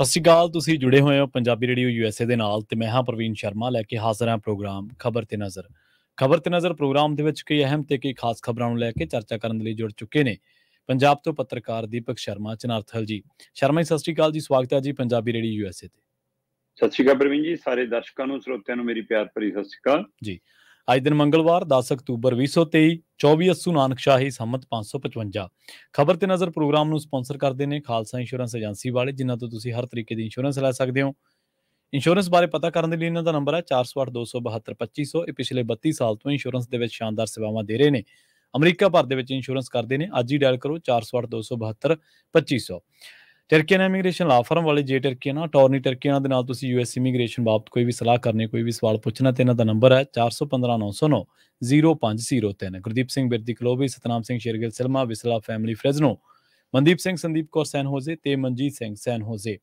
ਸਤਿ ਸ਼੍ਰੀ ਅਕਾਲ। ਤੁਸੀਂ ਜੁੜੇ ਹੋਏ ਹੋ ਪੰਜਾਬੀ ਰੇਡੀਓ USA ਦੇ ਨਾਲ ਤੇ ਮੈਂ ਹਾਂ ਪ੍ਰਵੀਨ ਸ਼ਰਮਾ ਲੈ ਕੇ ਹਾਜ਼ਰ ਹਾਂ ਪ੍ਰੋਗਰਾਮ ਖਬਰ ਤੇ ਨਜ਼ਰ। ਖਬਰ ਤੇ ਨਜ਼ਰ ਪ੍ਰੋਗਰਾਮ ਦੇ ਵਿੱਚ ਕਈ ਅਹਿਮ ਤੇ ਕਈ ਖਾਸ ਖਬਰਾਂ ਨੂੰ ਲੈ ਕੇ ਚਰਚਾ ਕਰਨ ਦੇ ਲਈ ਜੁੜ ਚੁੱਕੇ ਨੇ ਪੰਜਾਬ ਤੋਂ ਪੱਤਰਕਾਰ ਦੀਪਕ ਸ਼ਰਮਾ ਚਨਾਰਥਲ ਜੀ। ਸ਼ਰਮਾ ਜੀ ਸਤਿ ਸ਼੍ਰੀ ਅਕਾਲ ਜੀ, ਸਵਾਗਤ ਹੈ ਜੀ ਪੰਜਾਬੀ ਰੇਡੀਓ USA ਤੇ। ਸਤਿ ਸ਼੍ਰੀ ਅਕਾਲ ਪ੍ਰਵੀਨ ਜੀ, ਸਾਰੇ ਦਰਸ਼ਕਾਂ ਨੂੰ ਸਰੋਤਿਆਂ ਨੂੰ ਮੇਰੀ ਪਿਆਰ ਭਰੀ ਸਤਿ ਸ਼੍ਰੀ ਅਕਾਲ ਜੀ। ਅੱਜ ਦਿਨ ਮੰਗਲਵਾਰ 10 ਅਕਤੂਬਰ 2023 24 ਅੱਸੂ ਨਾਨਕ ਸ਼ਾਹੀ ਸੰਮਤ 555। ਖਬਰ ਤੇ ਨਜ਼ਰ ਪ੍ਰੋਗਰਾਮ ਨੂੰ ਸਪਾਂਸਰ ਕਰਦੇ ਨੇ ਖਾਲਸਾ ਇੰਸ਼ੋਰੈਂਸ ਏਜੰਸੀ ਵਾਲੇ, ਜਿਨ੍ਹਾਂ ਤੋਂ ਤੁਸੀਂ ਹਰ ਤਰੀਕੇ ਦੀ ਇੰਸ਼ੋਰੈਂਸ ਲੈ ਸਕਦੇ ਹੋ। ਇੰਸ਼ੋਰੈਂਸ ਬਾਰੇ ਪਤਾ ਕਰਨ ਦੇ ਲਈ ਇਹਨਾਂ ਦਾ ਨੰਬਰ ਹੈ 408 272 2500। ਇਹ ਪਿਛਲੇ 32 ਸਾਲ ਤੋਂ ਇੰਸ਼ੋਰੈਂਸ ਦੇ ਵਿੱਚ ਸ਼ਾਨਦਾਰ ਸੇਵਾਵਾਂ ਦੇ ਰਹੇ ਨੇ। ਅਮਰੀਕਾ ਭਰ ਦੇ ਵਿੱਚ ਇੰਸ਼ੋਰੈਂਸ ਕਰਦੇ ਨੇ। ਅੱਜ ਹੀ ਡਾਇਲ ਕਰੋ 408 272 2500। ਟਰਕੀਅਨ ਇਮੀਗ੍ਰੇਸ਼ਨ ਲਾ ਫਰਮ ਵਾਲੇ ਜੇ ਟਰਕੀਅਨ ਟੋਰਨੀ ਟਰਕੀਅਨ ਦੇ ਨਾਲ ਤੁਸੀਂ US ਇਮੀਗ੍ਰੇਸ਼ਨ ਬਾਬਤ ਕੋਈ ਵੀ ਸਲਾਹ ਕਰਨੀ, ਕੋਈ ਵੀ ਸਵਾਲ ਪੁੱਛਣਾ ਤੇ ਇਹਨਾਂ ਦਾ ਨੰਬਰ ਹੈ 415 909 0503। ਗੁਰਦੀਪ ਸਿੰਘ ਬਿਰਦੀ ਕਲੋਬੀ, ਸਤਨਾਮ ਸਿੰਘ ਸ਼ੇਰਗਿੱਲ ਸਿਲਮਾ, ਵਿਸਲਾ ਫੈਮਿਲੀ ਫਰੈਜ਼ਨੋ, ਮਨਦੀਪ ਸਿੰਘ ਸੰਦੀਪ ਕੌਰ ਸੈਨ ਹੋਜ਼ੇ ਤੇ ਮਨਜੀਤ ਸਿੰਘ ਸੈਨ ਹੋਜ਼ੇ।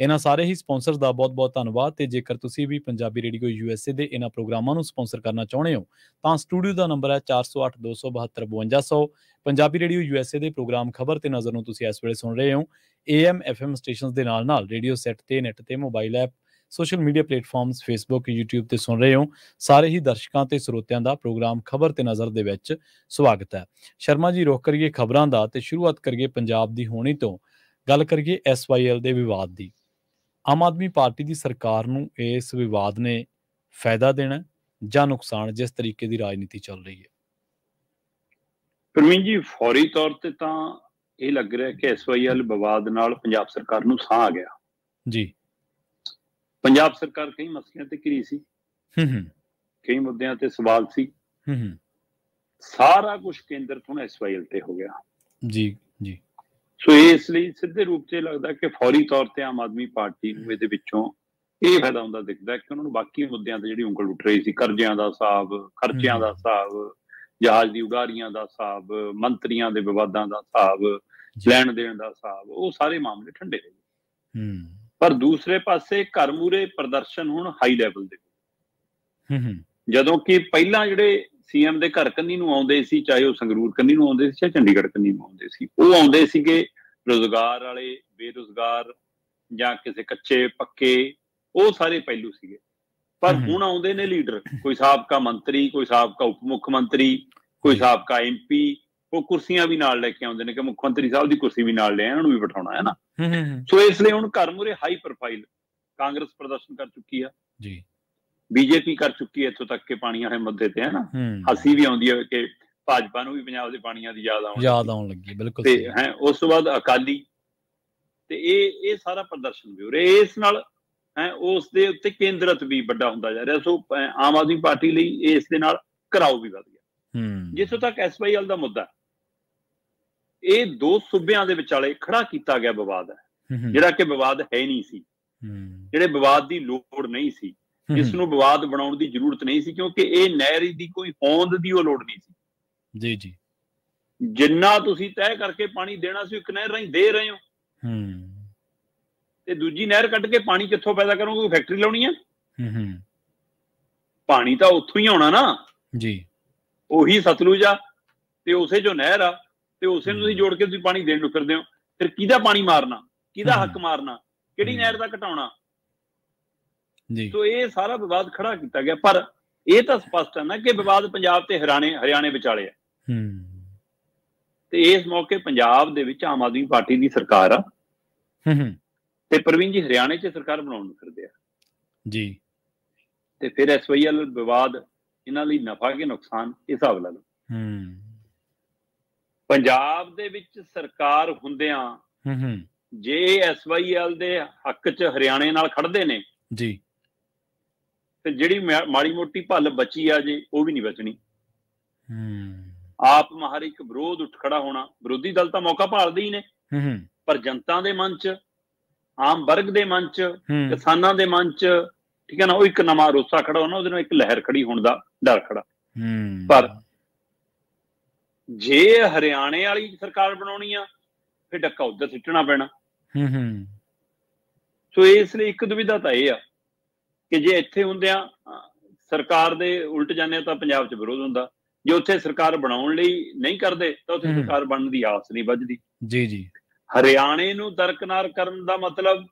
ਇਹਨਾਂ ਸਾਰੇ ਹੀ ਸਪਾਂਸਰਸ ਦਾ ਬਹੁਤ ਬਹੁਤ ਧੰਨਵਾਦ। ਤੇ ਜੇਕਰ ਤੁਸੀਂ ਵੀ ਪੰਜਾਬੀ ਰੇਡੀਓ USA ਦੇ ਇਹਨਾਂ ਪ੍ਰੋਗਰਾਮਾਂ ਨੂੰ ਸਪਾਂਸਰ ਕਰਨਾ ਚਾਹੁੰਦੇ ਹੋ ਤਾਂ ਸਟੂਡੀਓ ਦਾ ਨੰਬਰ ਹੈ 408 272 5200। ਪੰਜਾਬੀ ਰੇਡੀਓ USA ਦੇ ਪ੍ਰੋਗਰਾਮ ਖਬਰ ਤੇ ਨਜ਼ਰ ਨੂੰ ਤੁਸੀਂ ਇਸ ਵੇਲੇ ਸੁਣ ਰਹੇ ਹੋ AM FM ਸਟੇਸ਼ਨਸ ਦੇ ਨਾਲ ਰੇਡੀਓ ਸੈੱਟ ਤੇ, ਨੈਟ ਤੇ, mobile app, social media platforms, Facebook, YouTube ਤੇ ਸੁਣ ਰਹੇ ਹੋ। ਸਾਰੇ ਹੀ ਦਰਸ਼ਕਾਂ ਤੇ ਸਰੋਤਿਆਂ ਦਾ ਪ੍ਰੋਗਰਾਮ ਖਬਰ ਤੇ ਨਜ਼ਰ ਦੇ ਵਿੱਚ ਸਵਾਗਤ ਹੈ। ਸ਼ਰਮਾ ਜੀ, ਰੁਖ ਕਰੀਏ ਖਬਰਾਂ ਦਾ ਤੇ ਸ਼ੁਰੂਆਤ ਕਰੀਏ ਪੰਜਾਬ ਦੀ ਹੋਣੀ ਤੋਂ। ਗੱਲ ਕਰੀਏ SYL ਦੇ ਵਿਵਾਦ ਦੀ। ਆਮ ਆਦਮੀ ਪਾਰਟੀ ਦੀ ਸਰਕਾਰ ਨੂੰ ਇਸ ਵਿਵਾਦ ਨੇ ਫਾਇਦਾ ਦੇਣਾ ਜਾਂ ਨੁਕਸਾਨ, ਜਿਸ ਤਰੀਕੇ ਦੀ ਰਾਜਨੀਤੀ ਚੱਲ ਰਹੀ ਹੈ? ਪ੍ਰਵੀਨ ਜੀ, ਫੌਰੀ ਤੌਰ ਤੇ ਤਾਂ ਇਹ ਲੱਗ ਰਿਹਾ ਕਿ SYL ਵਿਵਾਦ ਨਾਲ ਪੰਜਾਬ ਸਰਕਾਰ ਨੂੰ ਸਾਹ ਆ ਗਿਆ ਜੀ। ਪੰਜਾਬ ਸਰਕਾਰ ਕਈ ਮਸਲਿਆਂ ਤੇ ਘਿਰੀ ਸੀ, ਕਈ ਮੁੱਦਿਆਂ ਤੇ ਸਵਾਲ ਸੀ। ਸਾਰਾ ਕੁਝ ਕੇਂਦਰਿਤ ਹੁਣ SYL ਤੇ ਹੋ ਗਿਆ ਜੀ ਜੀ। ਸੋ ਇਸ ਲਈ ਸਿੱਧੇ ਰੂਪ 'ਚ ਲੱਗਦਾ ਕਿ ਫੌਰੀ ਤੌਰ ਤੇ ਆਮ ਆਦਮੀ ਪਾਰਟੀ ਨੂੰ ਇਹਦੇ ਵਿੱਚੋਂ ਇਹ ਫਾਇਦਾ ਹੁੰਦਾ ਦਿਖਦਾ ਕਿ ਉਹਨਾਂ ਨੂੰ ਬਾਕੀ ਮੁੱਦਿਆਂ ਤੇ ਜਿਹੜੀ ਉਂਗਲ ਉੱਠ ਰਹੀ ਸੀ, ਕਰਜ਼ਿਆਂ ਦਾ ਹਿਸਾਬ, ਖਰਚਿਆਂ ਦਾ ਹਿਸਾਬ, ਜਹਾਜ਼ ਦੀ ਉਡਾਰੀਆਂ ਦਾ ਹਿਸਾਬ, ਮੰਤਰੀਆਂ ਦੇ ਵਿਵਾਦਾਂ ਦਾ ਹਿਸਾਬ, ਲੈਣ ਦੇਣ ਦਾ ਹਿਸਾਬ, ਉਹ ਸਾਰੇ ਮਾਮਲੇ ਠੰਡੇ ਹੋ ਗਏ। ਪਰ ਦੂਸਰੇ ਪਾਸੇ ਘਰ ਮੂਹਰੇ ਪ੍ਰਦਰਸ਼ਨ ਹੁਣ ਹਾਈ ਲੈਵਲ ਦੇ, ਜਦੋਂ ਕਿ ਪਹਿਲਾਂ ਜਿਹੜੇ CM ਦੇ ਘਰ ਕੰਨੀ ਨੂੰ ਆਉਂਦੇ ਸੀ, ਚਾਹੇ ਉਹ ਸੰਗਰੂਰ ਕੰਨੀ ਨੂੰ ਆਉਂਦੇ ਸੀ ਚਾਹੇ ਚੰਡੀਗੜ੍ਹ ਕੰਨੀ ਨੂੰ ਆਉਂਦੇ ਸੀ, ਉਹ ਆਉਂਦੇ ਸੀਗੇ ਰੁਜ਼ਗਾਰ ਵਾਲੇ, ਬੇਰੁਜ਼ਗਾਰ ਜਾਂ ਕਿਸੇ ਕੱਚੇ ਪੱਕੇ, ਉਹ ਸਾਰੇ ਪਹਿਲੂ ਸੀਗੇ। ਪਰ ਹੁਣ ਆਉਂਦੇ ਨੇ ਲੀਡਰ, ਕੋਈ ਸਾਬਕਾ ਮੰਤਰੀ, ਕੋਈ ਸਾਬਕਾ ਉਪ ਮੁੱਖ ਮੰਤਰੀ, ਕੋਈ ਸਾਬਕਾ MP, ਉਹ ਕੁਰਸੀਆਂ ਵੀ ਨਾਲ ਲੈ ਕੇ ਆਉਂਦੇ ਨੇ ਕਿ ਮੁੱਖ ਮੰਤਰੀ ਸਾਹਿਬ ਦੀ ਕੁਰਸੀ ਵੀ ਨਾਲ ਲੈ, ਇਹਨਾਂ ਨੂੰ ਵੀ ਬਿਠਾਉਣਾ ਹੈ ਨਾ। ਸੋ ਇਸ ਲਈ ਹੁਣ ਘਰ ਮੂਹਰੇ ਹਾਈ ਪ੍ਰੋਫਾਈਲ ਕਾਂਗਰਸ ਪ੍ਰਦਰਸ਼ਨ ਕਰ ਚੁੱਕੀ ਆ ਜੀ, BJP ਕਰ ਚੁੱਕੀ ਹੈ, ਇੱਥੋਂ ਤੱਕ ਕਿ ਪਾਣੀਆਂ ਵਾਲੇ ਮੁੱਦੇ ਤੇ, ਹੈ ਨਾ। ਹੱਸੀ ਵੀ ਆਉਂਦੀ ਹੈ ਕਿ ਭਾਜਪਾ ਨੂੰ ਵੀ ਪੰਜਾਬ ਦੇ ਪਾਣੀਆਂ ਦੀ ਯਾਦ ਆਉਣ ਲੱਗੀ, ਬਿਲਕੁਲ। ਤੇ ਹੈ ਉਸ ਤੋਂ ਬਾਅਦ ਅਕਾਲੀ, ਤੇ ਇਹ ਸਾਰਾ ਪ੍ਰਦਰਸ਼ਨ ਵੀ ਹੋ ਰਿਹਾ। ਇਸ ਨਾਲ ਉਸ ਦੇ ਉੱਤੇ ਕੇਂਦਰਿਤ ਵੀ ਵੱਡਾ ਹੁੰਦਾ ਜਾ ਰਿਹਾ। ਸੋ ਆਮ ਆਦਮੀ ਪਾਰਟੀ ਲਈ ਇਸ ਦੇ ਨਾਲ ਘਰਾਓ ਵੀ ਵੱਧ ਗਿਆ। ਜਿੱਥੋਂ ਤੱਕ SYL ਦਾ ਮੁੱਦਾ, ਇਹ ਦੋ ਸੂਬਿਆਂ ਦੇ ਵਿਚਾਲੇ ਖੜਾ ਕੀਤਾ ਗਿਆ ਵਿਵਾਦ ਹੈ, ਜਿਹੜਾ ਕਿ ਵਿਵਾਦ ਹੈ ਨਹੀਂ ਸੀ, ਜਿਹੜੇ ਵਿਵਾਦ ਦੀ ਲੋੜ ਨਹੀਂ ਸੀ, ਜਿਸ ਨੂੰ ਵਿਵਾਦ ਬਣਾਉਣ ਦੀ ਜ਼ਰੂਰਤ ਨਹੀਂ ਸੀ, ਕਿਉਂਕਿ ਇਹ ਨਹਿਰ ਦੀ ਕੋਈ ਹੋਂਦ ਦੀ ਉਹ ਲੋੜ ਨਹੀਂ ਸੀ। ਜੀ ਜੀ। ਜਿੰਨਾ ਤੁਸੀਂ ਤੈਅ ਕਰਕੇ ਪਾਣੀ ਦੇਣਾ ਸੀ, ਇੱਕ ਨਹਿਰ ਰਾਹੀਂ ਦੇ ਰਹੇ ਹੋ, ਤੇ ਦੂਜੀ ਨਹਿਰ ਕੱਢ ਕੇ ਪਾਣੀ ਕਿੱਥੋਂ ਪੈਦਾ ਕਰੋਗੇ? ਕੋਈ ਫੈਕਟਰੀ ਲਾਉਣੀ ਆ? ਪਾਣੀ ਤਾਂ ਉੱਥੋਂ ਹੀ ਆਉਣਾ ਨਾ ਜੀ, ਉਹੀ ਸਤਲੁਜ ਆ ਤੇ ਉਸੇ ਜੋ ਨਹਿਰ ਆ, ਤੇ ਉਸੇ ਨੂੰ ਤੁਸੀਂ ਜੋੜ ਕੇ ਤੁਸੀਂ ਪਾਣੀ ਦੇਣ ਨੂੰ ਫਿਰਦੇ ਹੋ। ਫਿਰ ਕਿਹਦਾ ਪਾਣੀ ਮਾਰਨਾ, ਕਿਹਦਾ ਹੱਕ ਮਾਰਨਾ, ਕਿਹੜੀ ਨਹਿਰ ਦਾ ਘਟਾਉਣਾ? ਸੋ ਇਹ ਸਾਰਾ ਵਿਵਾਦ ਖੜਾ ਕੀਤਾ ਗਿਆ। ਪਰ ਇਹ ਤਾਂ ਸਪਸ਼ਟ ਹੈ ਨਾ ਕਿ ਵਿਵਾਦ ਪੰਜਾਬ ਤੇ ਹਰਿਆਣੇ ਵਿਚਾਲੇ ਆ। ਤੇ ਇਸ ਮੌਕੇ ਪੰਜਾਬ ਦੇ ਵਿੱਚ ਆਮ ਆਦਮੀ ਪਾਰਟੀ ਦੀ ਸਰਕਾਰ ਆ, ਤੇ ਪ੍ਰਵੀਨ ਜੀ ਹਰਿਆਣੇ 'ਚ ਸਰਕਾਰ ਬਣਾਉਣ ਨੂੰ ਫਿਰਦੇ ਆ ਜੀ। ਤੇ ਫਿਰ SYL ਵਿਵਾਦ ਇਹਨਾਂ ਲਈ ਨਫਾ ਕਿ ਨੁਕਸਾਨ, ਇਹ ਹਿਸਾਬ ਲਾ ਲਓ। ਪੰਜਾਬ ਦੇ ਵਿੱਚ ਸਰਕਾਰ ਹੁੰਦਿਆਂ ਜੇ SYL ਦੇ ਹੱਕ 'ਚ ਹਰਿਆਣੇ ਨਾਲ ਖੜਦੇ ਨੇ ਜੀ, ਤੇ ਜਿਹੜੀ ਮਾੜੀ ਮੋਟੀ ਭੱਲ ਬਚੀ ਆ ਜੇ, ਉਹ ਵੀ ਨਹੀਂ ਬਚਣੀ। ਆਪ ਮਹਾਰ ਇੱਕ ਵਿਰੋਧ ਉੱਠ ਖੜਾ ਹੋਣਾ। ਵਿਰੋਧੀ ਦਲ ਤਾਂ ਮੌਕਾ ਭਾਲਦੇ ਹੀ ਨੇ, ਪਰ ਜਨਤਾ ਦੇ ਮਨ 'ਚ, ਆਮ ਵਰਗ ਦੇ ਮਨ 'ਚ, ਕਿਸਾਨਾਂ ਦੇ ਮਨ 'ਚ, ਠੀਕ ਹੈ ਨਾ, ਉਹ ਇੱਕ ਨਵਾਂ ਰੋਸਾ ਖੜਾ ਹੋਣਾ, ਉਹਦੇ ਨਾਲ ਇੱਕ ਲਹਿਰ ਖੜੀ ਹੋਣ ਦਾ ਡਰ ਖੜਾ। ਪਰ ਜੇ ਹਰਿਆਣੇ ਵਾਲੀ ਸਰਕਾਰ ਬਣਾਉਣੀ ਆ, ਫਿਰ ਡੱਕਾ ਉੱਧਰ ਸਿੱਟਣਾ ਪੈਣਾ। ਸੋ ਇਸ ਲਈ ਇੱਕ ਦੁਵਿਧਾ ਤਾਂ ਇਹ ਆ ਕਿ ਜੇ ਇੱਥੇ ਹੁੰਦਿਆਂ ਸਰਕਾਰ ਦੇ ਉਲਟ ਜਾਂਦੇ ਤਾਂ ਪੰਜਾਬ 'ਚ ਵਿਰੋਧ ਹੁੰਦਾ, ਜੇ ਉੱਥੇ ਸਰਕਾਰ ਬਣਾਉਣ ਲਈ ਨਹੀਂ ਕਰਦੇ ਤਾਂ ਉੱਥੇ ਸਰਕਾਰ ਬਣਨ ਦੀ ਆਸ ਨਹੀਂ ਵੱਜਦੀ ਜੀ ਜੀ। ਹਰਿਆਣੇ ਨੂੰ ਦਰਕਨਾਰ ਕਰਨ ਦਾ ਮਤਲਬ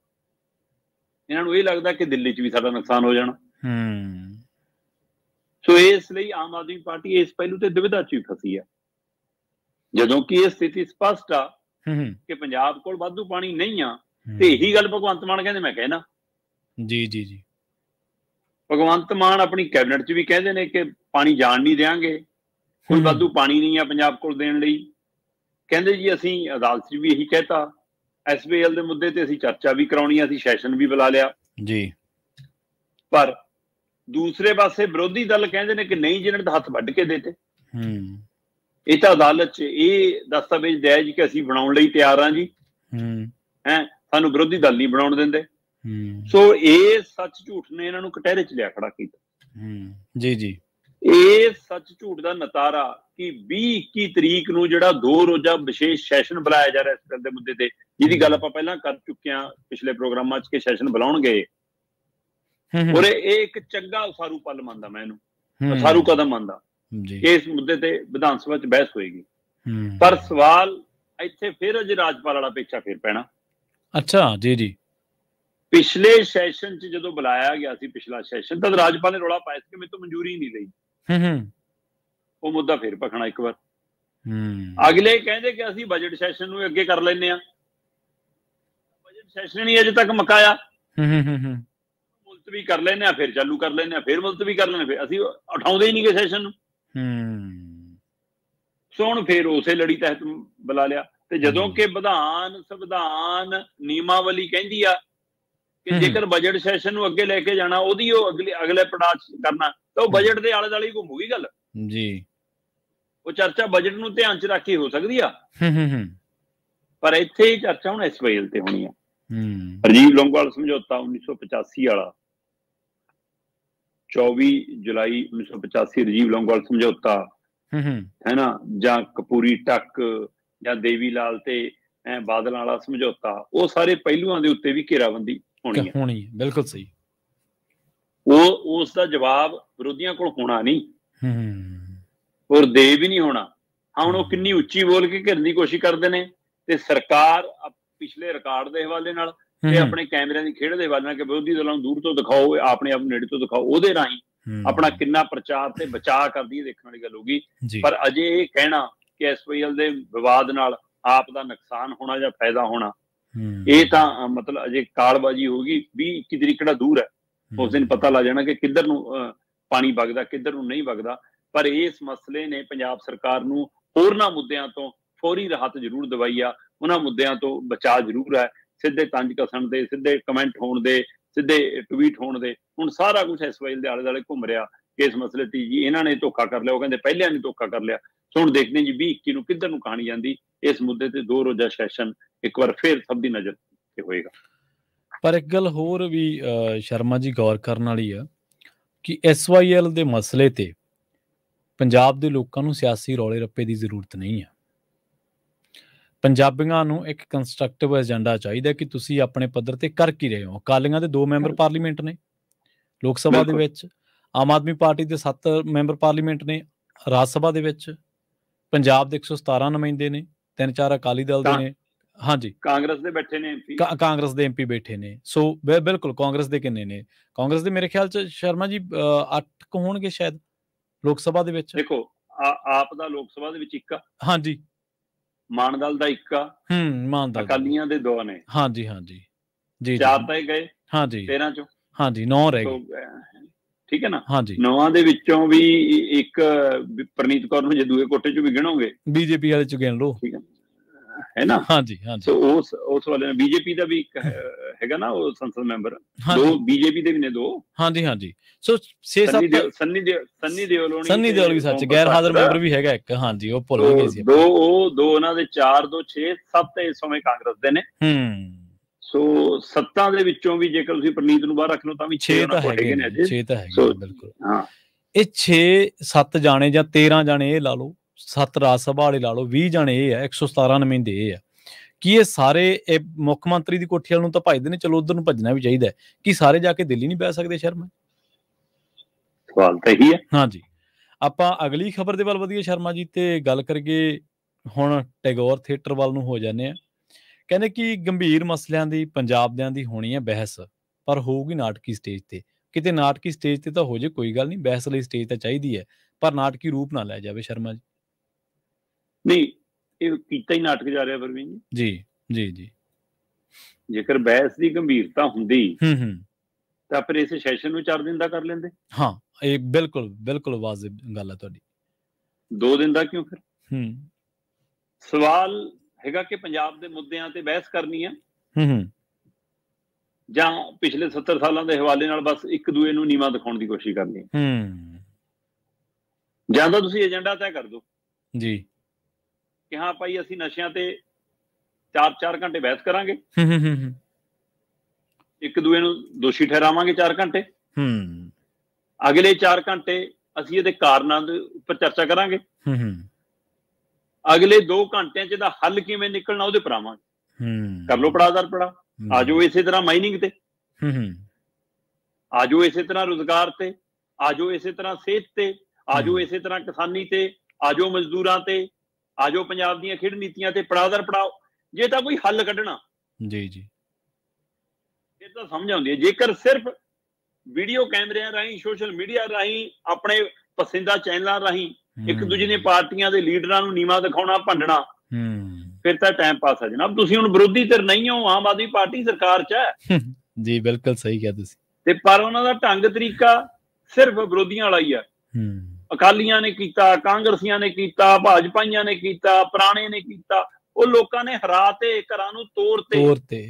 ਇਹਨਾਂ ਨੂੰ ਇਹ ਲੱਗਦਾ ਕਿ ਦਿੱਲੀ 'ਚ ਵੀ ਸਾਡਾ ਨੁਕਸਾਨ ਹੋ ਜਾਣਾ। ਸੋ ਇਸ ਲਈ ਆਮ ਆਦਮੀ ਪਾਰਟੀ ਇਸ ਪਹਿਲੂ ਤੇ ਦੁਵਿਧਾ 'ਚ ਵੀ ਫਸੀ ਆ, ਜਦੋਂ ਕਿ ਇਹ ਸਥਿਤੀ ਸਪਸ਼ਟ ਆ ਕਿ ਪੰਜਾਬ ਕੋਲ ਵਾਧੂ ਪਾਣੀ ਨਹੀਂ ਆ। ਤੇ ਇਹੀ ਗੱਲ ਭਗਵੰਤ ਮਾਨ ਕਹਿੰਦੇ, ਮੈਂ ਕਹਿਣਾ ਜੀ ਜੀ ਜੀ, ਭਗਵੰਤ ਮਾਨ ਆਪਣੀ ਕੈਬਨਿਟ 'ਚ ਵੀ ਕਹਿੰਦੇ ਨੇ ਕਿ ਪਾਣੀ ਜਾਣ ਨਹੀਂ ਦਿਆਂਗੇ, ਕੋਈ ਵਾਧੂ ਪਾਣੀ ਨਹੀਂ ਆ ਪੰਜਾਬ ਕੋਲ ਦੇਣ ਲਈ। ਕਹਿੰਦੇ ਜੀ ਅਸੀਂ ਅਦਾਲਤ 'ਚ ਵੀ ਇਹੀ ਕਹਿਤਾ, SVL ਦੇ ਮੁੱਦੇ ਤੇ ਅਸੀਂ ਚਰਚਾ ਵੀ ਕਰਾਉਣੀ ਆ, ਅਸੀਂ ਸੈਸ਼ਨ ਵੀ ਬੁਲਾ ਲਿਆ ਜੀ। ਪਰ ਦੂਸਰੇ ਪਾਸੇ ਵਿਰੋਧੀ ਦਲ ਕਹਿੰਦੇ ਨੇ ਕਿ ਨਹੀਂ, ਜਿਹਨਾਂ ਦੇ ਹੱਥ ਵੱਢ ਕੇ ਦੇਤੇ, ਇਹ ਤਾਂ ਅਦਾਲਤ 'ਚ ਇਹ ਦਸਤਾਵੇਜ਼ ਦਿਆ ਜੀ ਕਿ ਅਸੀਂ ਬਣਾਉਣ ਲਈ ਤਿਆਰ ਹਾਂ ਜੀ, ਸਾਨੂੰ ਵਿਰੋਧੀ ਦਲ ਨਹੀਂ ਬਣਾਉਣ ਦਿੰਦੇ। ਸੋ ਇਹ ਸੱਚ ਝੂਠ ਨੇ ਇਹਨਾਂ ਨੂੰ ਕਟਹਿਰੇ 'ਚ ਲਿਆ ਖੜਾ ਕੀਤਾ ਜੀ ਜੀ। ਇਹ ਸੱਚ ਝੂਠ ਦਾ ਨਤਾਰਾ ਕਿ 20-21 ਤਰੀਕ ਨੂੰ ਜਿਹੜਾ 2 ਰੋਜ਼ਾ ਵਿਸ਼ੇਸ਼ ਸੈਸ਼ਨ ਬੁਲਾਇਆ ਜਾ ਰਿਹਾ ਇਸ ਗੱਲ ਦੇ ਮੁੱਦੇ ਤੇ, ਜਿਹਦੀ ਗੱਲ ਆਪਾਂ ਪਹਿਲਾਂ ਕਰ ਚੁੱਕੇ ਹਾਂ ਪਿਛਲੇ ਪ੍ਰੋਗਰਾਮਾਂ 'ਚ ਕਿ ਸੈਸ਼ਨ ਬੁਲਾਉਣਗੇ, ਔਰ ਇਹ ਇੱਕ ਚੰਗਾ ਉਸਾਰੂ ਪਲ ਮੰਨਦਾ ਮੈਂ ਇਹਨੂੰ, ਉਸਾਰੂ ਕਦਮ ਮੰਨਦਾ। ਇਸ ਮੁੱਦੇ ਤੇ ਵਿਧਾਨ ਸਭਾ 'ਚ ਬਹਿਸ ਹੋਏਗੀ, ਪਰ ਸਵਾਲ ਇੱਥੇ ਫਿਰ ਅਜੇ ਰਾਜਪਾਲ ਵਾਲਾ ਪੇਚਾ ਫਿਰ ਪੈਣਾ। ਅੱਛਾ ਜੀ ਜੀ, ਪਿਛਲੇ ਸੈਸ਼ਨ 'ਚ ਜਦੋਂ ਬੁਲਾਇਆ ਗਿਆ ਸੀ, ਪਿਛਲਾ ਸੈਸ਼ਨ, ਤਦ ਰਾਜਪਾਲ ਨੇ ਰੌਲਾ ਪਾਇਆ ਸੀ ਕਿ ਮੇਰੇ ਤੋਂ ਮਨਜ਼ੂਰੀ ਨਹੀਂ ਲਈ। ਉਹ ਮੁੱਦਾ ਫਿਰ ਭਖਣਾ ਇੱਕ ਵਾਰ। ਅਗਲੇ ਕਹਿੰਦੇ ਕਿ ਅਸੀਂ ਬਜਟ ਸੈਸ਼ਨ ਨੂੰ ਅੱਗੇ ਕਰ ਲੈਂਦੇ ਹਾਂ, ਬਜਟ ਸੈਸ਼ਨ ਨਹੀਂ ਅਜੇ ਤੱਕ ਮੁਕਾਇਆ, ਮੁਲਤਵੀ ਕਰ ਲੈਂਦੇ ਹਾਂ, ਫਿਰ ਚਾਲੂ ਕਰ ਲੈਂਦੇ ਹਾਂ, ਫਿਰ ਮੁਲਤਵੀ ਕਰ ਲੈਂਦੇ, ਫਿਰ ਅਸੀਂ ਉਠਾਉਂਦੇ ਹੀ ਨਹੀਂ ਗਏ ਸੈਸ਼ਨ ਨੂੰ। ਸੋ ਹੁਣ ਫਿਰ ਉਸੇ ਲੜੀ ਤਹਿਤ ਬੁਲਾ ਲਿਆ। ਤੇ ਜਦੋਂ ਕਿ ਸੰਵਿਧਾਨ ਨਿਯਮਾਵਲੀ ਕਹਿੰਦੀ ਆ ਕਿ ਜੇਕਰ ਬਜਟ ਸੈਸ਼ਨ ਨੂੰ ਅੱਗੇ ਲੈ ਕੇ ਜਾਣਾ, ਉਹਦੀ ਉਹ ਅਗਲੇ ਪੜਾਅ ਕਰਨਾ, ਤਾਂ ਉਹ ਬਜਟ ਦੇ ਆਲੇ ਦੁਆਲੇ ਘੁੰਮੂਗੀ ਗੱਲ ਜੀ। ਉਹ ਚਰਚਾ ਬਜਟ ਨੂੰ ਧਿਆਨ 'ਚ ਰੱਖ ਕੇ ਹੋ ਸਕਦੀ ਆ, ਪਰ ਇੱਥੇ ਹੀ ਚਰਚਾ ਹੁਣ SVL ਤੇ ਹੋਣੀ ਆ। ਰਾਜੀਵ ਲੋਂਗੋਵਾਲ ਸਮਝੌਤਾ 1985 ਵਾਲਾ, 24 ਜੁਲਾਈ 1985 ਰਾਜੀਵ ਲੋਂਗੋਵਾਲ ਸਮਝੌਤਾ ਹੈ ਨਾ, ਜਾਂ ਕਪੂਰੀ ਟੱਕ ਜਾਂ ਦੇਵੀ ਲਾਲ ਤੇ ਬਾਦਲ ਵਾਲਾ ਸਮਝੌਤਾ, ਉਹ ਸਾਰੇ ਪਹਿਲੂਆਂ ਦੇ ਉੱਤੇ ਵੀ ਘੇਰਾਬੰਦੀ ਹੋਣੀ ਹੈ। ਬਿਲਕੁਲ ਸਹੀ। ਉਸ ਦਾ ਜਵਾਬ ਵਿਰੋਧੀਆਂ ਕੋਲ ਹੋਣਾ ਨਹੀਂ, ਔਰ ਦੇ ਵੀ ਨਹੀਂ ਹੋਣਾ। ਹਾਂ, ਹੁਣ ਉਹ ਕਿੰਨੀ ਉੱਚੀ ਬੋਲ ਕੇ ਘਿਰਨ ਦੀ ਕੋਸ਼ਿਸ਼ ਕਰਦੇ ਨੇ, ਤੇ ਸਰਕਾਰ ਪਿਛਲੇ ਰਿਕਾਰਡ ਦੇ ਹਵਾਲੇ ਨਾਲ ਤੇ ਆਪਣੇ ਕੈਮਰਿਆਂ ਦੀ ਖੇਡ ਦੇ ਹਵਾਲੇ ਨਾਲ ਕਿ ਵਿਰੋਧੀ ਦਲਾਂ ਨੂੰ ਦੂਰ ਤੋਂ ਦਿਖਾਓ, ਆਪਣੇ ਆਪ ਨੇੜੇ ਤੋਂ ਦਿਖਾਓ, ਉਹਦੇ ਰਾਹੀਂ ਆਪਣਾ ਕਿੰਨਾ ਪ੍ਰਚਾਰ ਤੇ ਬਚਾਅ ਕਰਦੀ ਹੈ ਦੇਖਣ ਵਾਲੀ ਗੱਲ ਹੋਗੀ। ਪਰ ਅਜੇ ਇਹ ਕਹਿਣਾ ਕਿ SVL ਦੇ ਵਿਵਾਦ ਨਾਲ ਆਪ ਦਾ ਨੁਕਸਾਨ ਹੋਣਾ ਜਾਂ ਫਾਇਦਾ ਹੋਣਾ, ਇਹ ਤਾਂ ਮਤਲਬ ਅਜੇ ਕਾਲਬਾਜ਼ੀ ਹੋਗੀ। 20-21 ਤਰੀਕ ਕਿਹੜਾ ਦੂਰ ਹੈ, ਉਸ ਦਿਨ ਪਤਾ ਲੱਗ ਜਾਣਾ ਕਿ ਕਿੱਧਰ ਨੂੰ ਪਾਣੀ ਵਗਦਾ, ਕਿੱਧਰ ਨੂੰ ਨਹੀਂ ਵਗਦਾ। ਪਰ ਇਸ ਮਸਲੇ ਨੇ ਪੰਜਾਬ ਸਰਕਾਰ ਨੂੰ ਹੋਰਨਾਂ ਮੁੱਦਿਆਂ ਤੋਂ ਫੌਰੀ ਰਾਹਤ ਜ਼ਰੂਰ ਦਵਾਈ ਆ, ਉਹਨਾਂ ਮੁੱਦਿਆਂ ਤੋਂ ਬਚਾਅ ਜ਼ਰੂਰ ਹੈ। ਸਿੱਧੇ ਤੰਜ ਕਸਣ ਦੇ, ਸਿੱਧੇ ਕਮੈਂਟ ਹੋਣ ਦੇ, ਸਿੱਧੇ ਟਵੀਟ ਹੋਣ ਦੇ, ਹੁਣ ਸਾਰਾ ਕੁਝ SVL ਦੇ ਆਲੇ ਦੁਆਲੇ ਘੁੰਮ ਰਿਹਾ ਕਿ ਇਸ ਮਸਲੇ ਤੇ ਜੀ ਇਹਨਾਂ ਨੇ ਧੋਖਾ ਕਰ ਲਿਆ, ਉਹ ਕਹਿੰਦੇ ਪਹਿਲਿਆਂ ਨੇ ਧੋਖਾ ਕਰ ਲਿਆ। ਸੋ ਹੁਣ ਦੇਖਦੇ ਜੀ 20-21 ਨੂੰ ਕਿੱਧਰ ਨੂੰ ਕਹਾਣੀ ਜਾਂਦੀ। ਇਸ ਮੁੱਦੇ ਤੇ 2 ਰੋਜ਼ਾ ਸੈਸ਼ਨ ਇੱਕ ਵਾਰ ਫਿਰ ਸਭ ਦੀ ਨਜ਼ਰ ਤੇ ਹੋਏਗਾ। ਪਰ ਇੱਕ ਗੱਲ ਹੋਰ ਵੀ ਸ਼ਰਮਾ ਜੀ ਗੌਰ ਕਰਨ ਵਾਲੀ ਆ ਕਿ SYL ਦੇ ਮਸਲੇ ਤੇ ਪੰਜਾਬ ਦੇ ਲੋਕਾਂ ਨੂੰ ਸਿਆਸੀ ਰੌਲੇ ਰੱਪੇ ਦੀ ਜ਼ਰੂਰਤ ਨਹੀਂ ਆ। ਪੰਜਾਬੀਆਂ ਨੂੰ ਇੱਕ ਕੰਸਟਰਕਟਿਵ ਏਜੰਡਾ ਚਾਹੀਦਾ ਕਿ ਤੁਸੀਂ ਆਪਣੇ ਪੱਧਰ ਤੇ ਕਰ ਕੀ ਰਹੇ ਹੋ। ਅਕਾਲੀਆਂ ਦੇ 2 ਮੈਂਬਰ ਪਾਰਲੀਮੈਂਟ ਨੇ ਲੋਕ ਸਭਾ ਦੇ ਵਿੱਚ, ਆਮ ਆਦਮੀ ਪਾਰਟੀ ਦੇ 7 ਮੈਂਬਰ ਪਾਰਲੀਮੈਂਟ ਨੇ ਰਾਜ ਸਭਾ ਦੇ ਵਿੱਚ, ਪੰਜਾਬ ਦੇ 117 ਨੁਮਾਇੰਦੇ ਨੇ, 3-4 ਅਕਾਲੀ ਦਲ ਦੇ ਨੇ, ਹਾਂਜੀ ਕਾਂਗਰਸ ਦੇ ਬੈਠੇ ਨੇ MP, ਕਾਂਗਰਸ ਦੇ MP ਬੈਠੇ ਨੇ। ਸੋ ਬਿਲਕੁਲ ਕਾਂਗਰਸ ਦੇ ਕਿੰਨੇ ਨੇ? ਕਾਂਗਰਸ ਦੇ ਮੇਰੇ ਖਿਆਲ 'ਚ ਸ਼ਰਮਾ ਜੀ 8 ਹੋਣਗੇ ਸ਼ਾਇਦ ਲੋਕ ਸਭਾ ਦੇ ਵਿੱਚ। ਦੇਖੋ ਆਪ ਦਾ ਲੋਕ ਸਭਾ ਦੇ ਵਿੱਚ 1 ਆ, ਹਾਂਜੀ, ਮਾਨ ਦਲ ਦਾ 1 ਆ, ਮਾਨ ਦਲ, ਅਕਾਲੀਆਂ ਦੇ 2 ਨੇ, ਹਾਂਜੀ ਹਾਂਜੀ ਜੀ, 4 ਤਾਂ ਗਏ, ਹਾਂਜੀ 13 ਚੋਂ, ਹਾਂਜੀ 9 ਰਹਿ ਗਏ, ਠੀਕ ਹੈ ਨਾ। ਹਾਂਜੀ 9 ਦੇ ਵਿੱਚੋਂ ਵੀ 1 ਪ੍ਰਨੀਤ ਕੌਰ ਨੂੰ ਜੇ ਦੂਏ ਕੋਟੇ 'ਚ ਵੀ ਗਿਣੋਗੇ, BJP ਵਾਲੇ 'ਚ ਗਿਣ ਲਓ, ਠੀਕ ਹੈ ਨਾ। ਹਾਂਜੀ ਹਾਂਜੀ, ਸੋ ਉਸ ਵਾਲੇ ਨੇ BJP ਦਾ ਵੀ 1 ਹੈਗਾ ਨਾ, ਉਹ ਸੰਸਦ ਮੈਂਬਰ, 2 BJP ਦੇ ਵੀ ਨੇ 2, ਹਾਂਜੀ ਹਾਂਜੀ। ਸੋ 6-7 ਸੰਨੀ ਦਿਓਲ ਵੀ ਸੱਚ ਗੈਰ ਹਾਜ਼ਰ ਮੈਂਬਰ ਵੀ ਹੈਗਾ 1, ਹਾਂਜੀ ਉਹ ਭੁੱਲ ਗਏ ਸੀ। 2 ਉਹਨਾਂ ਦੇ 4, 2 6, 7 ਇਸ ਸਮੇਂ ਕਾਂਗਰਸ ਦੇ ਨੇ। ਸੋ 7 ਦੇ ਵਿੱਚੋਂ ਵੀ ਜੇਕਰ ਤੁਸੀਂ ਪ੍ਰਨੀਤ ਨੂੰ ਬਾਹਰ ਰੱਖ ਲਓ ਤਾਂ ਵੀ 6 ਤਾਂ ਹੈਗੇ ਨੇ ਅਜੇ। 6 ਤਾਂ ਹੈਗੇ ਬਿਲਕੁਲ। ਹਾਂ, ਇਹ 6-7 ਜਾਣੇ ਜਾਂ 13 ਜਾਣੇ ਇਹ ਲਾ ਲਓ, 7 ਰਾਜ ਸਭਾ ਵਾਲੇ ਲਾ ਲਓ, 20 ਜਾਣੇ ਇਹ ਆ, 117 ਨੁਮਾਇੰਦੇ ਇਹ ਆ। ਕੀ ਇਹ ਸਾਰੇ ਇਹ ਮੁੱਖ ਮੰਤਰੀ ਦੀ ਕੋਠੀ ਵੱਲ ਨੂੰ ਤਾਂ ਭੱਜਦੇ ਨੇ, ਚਲੋ ਉਧਰ ਨੂੰ ਭੱਜਣਾ ਵੀ ਚਾਹੀਦਾ। ਕੀ ਸਾਰੇ ਜਾ ਕੇ ਦਿੱਲੀ ਨਹੀਂ ਬਹਿ ਸਕਦੇ ਸ਼ਰਮਾ? ਸਵਾਲ ਤਾਂ ਇਹੀ ਹੈ। ਹਾਂਜੀ, ਆਪਾਂ ਅਗਲੀ ਖਬਰ ਦੇ ਵੱਲ ਵਧੀਆ ਸ਼ਰਮਾ ਜੀ, ਤੇ ਗੱਲ ਕਰੀਏ ਹੁਣ ਟੈਗੋਰ ਥੀਏਟਰ ਵੱਲ ਨੂੰ ਹੋ ਜਾਂਦੇ ਆ। ਕਹਿੰਦੇ ਕਿ ਗੰਭੀਰ ਮਸਲਿਆਂ ਦੀ ਪੰਜਾਬ ਦਿਆਂ ਦੀ ਹੋਣੀ ਹੈ ਬਹਿਸ, ਪਰ ਹੋਊਗੀ ਨਾਟਕੀ ਸਟੇਜ ਤੇ। ਕਿਤੇ ਨਾਟਕੀ ਸਟੇਜ ਤੇ ਤਾਂ ਹੋ ਜੇ ਕੋਈ ਗੱਲ ਨਹੀਂ, ਬਹਿਸ ਲਈ ਸਟੇਜ ਤਾਂ ਚਾਹੀਦੀ ਹੈ, ਪਰ ਨਾਟਕੀ ਰੂਪ ਨਾ ਲੈ ਜਾਵੇ ਸ਼ਰਮਾ ਜੀ। ਨਹੀਂ, ਇਹ ਕੀਤਾ ਹੀ ਨਾਟਕ ਜਾ ਰਿਹਾ ਪ੍ਰਵੀਨ ਜੀ। ਜੀ ਜੀ। ਜੇਕਰ ਬਹਿਸ ਦੀ ਗੰਭੀਰਤਾ ਹੁੰਦੀ ਹੂੰ ਤਾਂ ਫਿਰ ਇਸ ਸੈਸ਼ਨ ਨੂੰ 4 ਦਿਨ ਦਾ ਕਰ ਲੈਂਦੇ। ਹਾਂ, ਇਹ ਬਿਲਕੁਲ ਬਿਲਕੁਲ ਵਾਜਿਬ ਗੱਲ ਹੈ ਤੁਹਾਡੀ। 2 ਦਿਨ ਦਾ ਕਿਉਂ? ਫਿਰ ਸਵਾਲ ਹੈਗਾ ਕਿ ਪੰਜਾਬ ਦੇ ਮੁੱਦਿਆਂ ਤੇ ਬਹਿਸ ਕਰਨੀ ਆ ਜਾਂ ਪਿਛਲੇ 70 ਸਾਲਾਂ ਦੇ ਹਵਾਲੇ ਨਾਲ ਬਸ ਇੱਕ ਦੂਏ ਨੂੰ ਨੀਵਾਂ ਦਿਖਾਉਣ ਦੀ ਕੋਸ਼ਿਸ਼ ਕਰਨੀ ਜਾਂ ਤਾਂ ਤੁਸੀਂ ਏਜੰਡਾ ਤੈਅ ਕਰ ਦਿਓ ਜੀ ਕਿ ਹਾਂ ਭਾਈ ਅਸੀਂ ਨਸ਼ਿਆਂ ਤੇ 4 ਘੰਟੇ ਬਹਿਸ ਕਰਾਂਗੇ, ਇੱਕ ਦੂਏ ਨੂੰ ਦੋਸ਼ੀ ਠਹਿਰਾਵਾਂਗੇ 4 ਘੰਟੇ, ਅਗਲੇ 4 ਘੰਟੇ ਅਸੀਂ ਇਹਦੇ ਕਾਰਨਾਂ ਦੇ ਉੱਪਰ ਚਰਚਾ ਕਰਾਂਗੇ, ਅਗਲੇ 2 ਘੰਟਿਆਂ ਚ ਇਹਦਾ ਹੱਲ ਕਿਵੇਂ ਨਿਕਲਣਾ ਉਹਦੇ ਪਰ ਆਵਾਂਗੇ। ਕਰ ਲਓ ਪੜਾਅ ਦਰ ਪੜਾਅ। ਆ ਜਾਓ ਇਸੇ ਤਰ੍ਹਾਂ ਮਾਈਨਿੰਗ ਤੇ, ਆ ਜਾਓ ਇਸੇ ਤਰ੍ਹਾਂ ਰੁਜ਼ਗਾਰ ਤੇ, ਆ ਜਾਓ ਇਸੇ ਤਰ੍ਹਾਂ ਸਿਹਤ ਤੇ, ਆ ਜਾਓ ਇਸੇ ਤਰ੍ਹਾਂ ਕਿਸਾਨੀ ਤੇ, ਆ ਜਾਓ ਮਜ਼ਦੂਰਾਂ ਤੇ, ਆ ਜਾਓ ਪੰਜਾਬ ਦੀਆਂ ਖੇਡ ਨੀਤੀਆਂ ਤੇ, ਪੜਾਅ ਦਰ ਪੜਾਓ। ਜੇ ਤਾਂ ਕੋਈ ਹੱਲ ਕੱਢਣਾ ਜੀ ਜੀ ਇਹ ਤਾਂ ਸਮਝ ਆਉਂਦੀ ਹੈ। ਜੇਕਰ ਸਿਰਫ ਵੀਡੀਓ ਕੈਮਰਿਆਂ ਰਾਹੀਂ, ਸੋਸ਼ਲ ਮੀਡੀਆ ਰਾਹੀਂ, ਆਪਣੇ ਪਸੰਦੀਦਾ ਚੈਨਲਾਂ ਰਾਹੀਂ ਇੱਕ ਦੂਜੇ ਦੀਆਂ ਪਾਰਟੀਆਂ ਦੇ ਲੀਡਰਾਂ ਨੂੰ ਨੀਵਾਂ ਦਿਖਾਉਣਾ, ਭੰਡਣਾ, ਫਿਰ ਤਾਂ ਟਾਈਮ ਪਾਸ ਹੈ ਜਨਾਬ। ਤੁਸੀਂ ਹੁਣ ਵਿਰੋਧੀ ਧਿਰ ਨਹੀਂ ਹੋ, ਆਮ ਆਦਮੀ ਪਾਰਟੀ ਸਰਕਾਰ 'ਚ ਹੈ ਜੀ, ਬਿਲਕੁਲ ਸਹੀ ਕਿਹਾ ਤੁਸੀਂ। ਤੇ ਪਰ ਉਹਨਾਂ ਦਾ ਢੰਗ ਤਰੀਕਾ ਸਿਰਫ ਵਿਰੋਧੀਆਂ ਵਾਲਾ ਹੀ ਹੈ। ਅਕਾਲੀਆਂ ਨੇ ਕੀਤਾ, ਕਾਂਗਰਸੀਆਂ ਨੇ ਕੀਤਾ, ਭਾਜਪਾਈਆਂ ਨੇ ਕੀਤਾ, ਪੁਰਾਣੇ ਨੇ ਕੀਤਾ, ਉਹ ਲੋਕਾਂ ਨੇ ਹਰਾ ਤੇ, ਘਰਾਂ ਨੂੰ ਤੋੜ ਤੇ।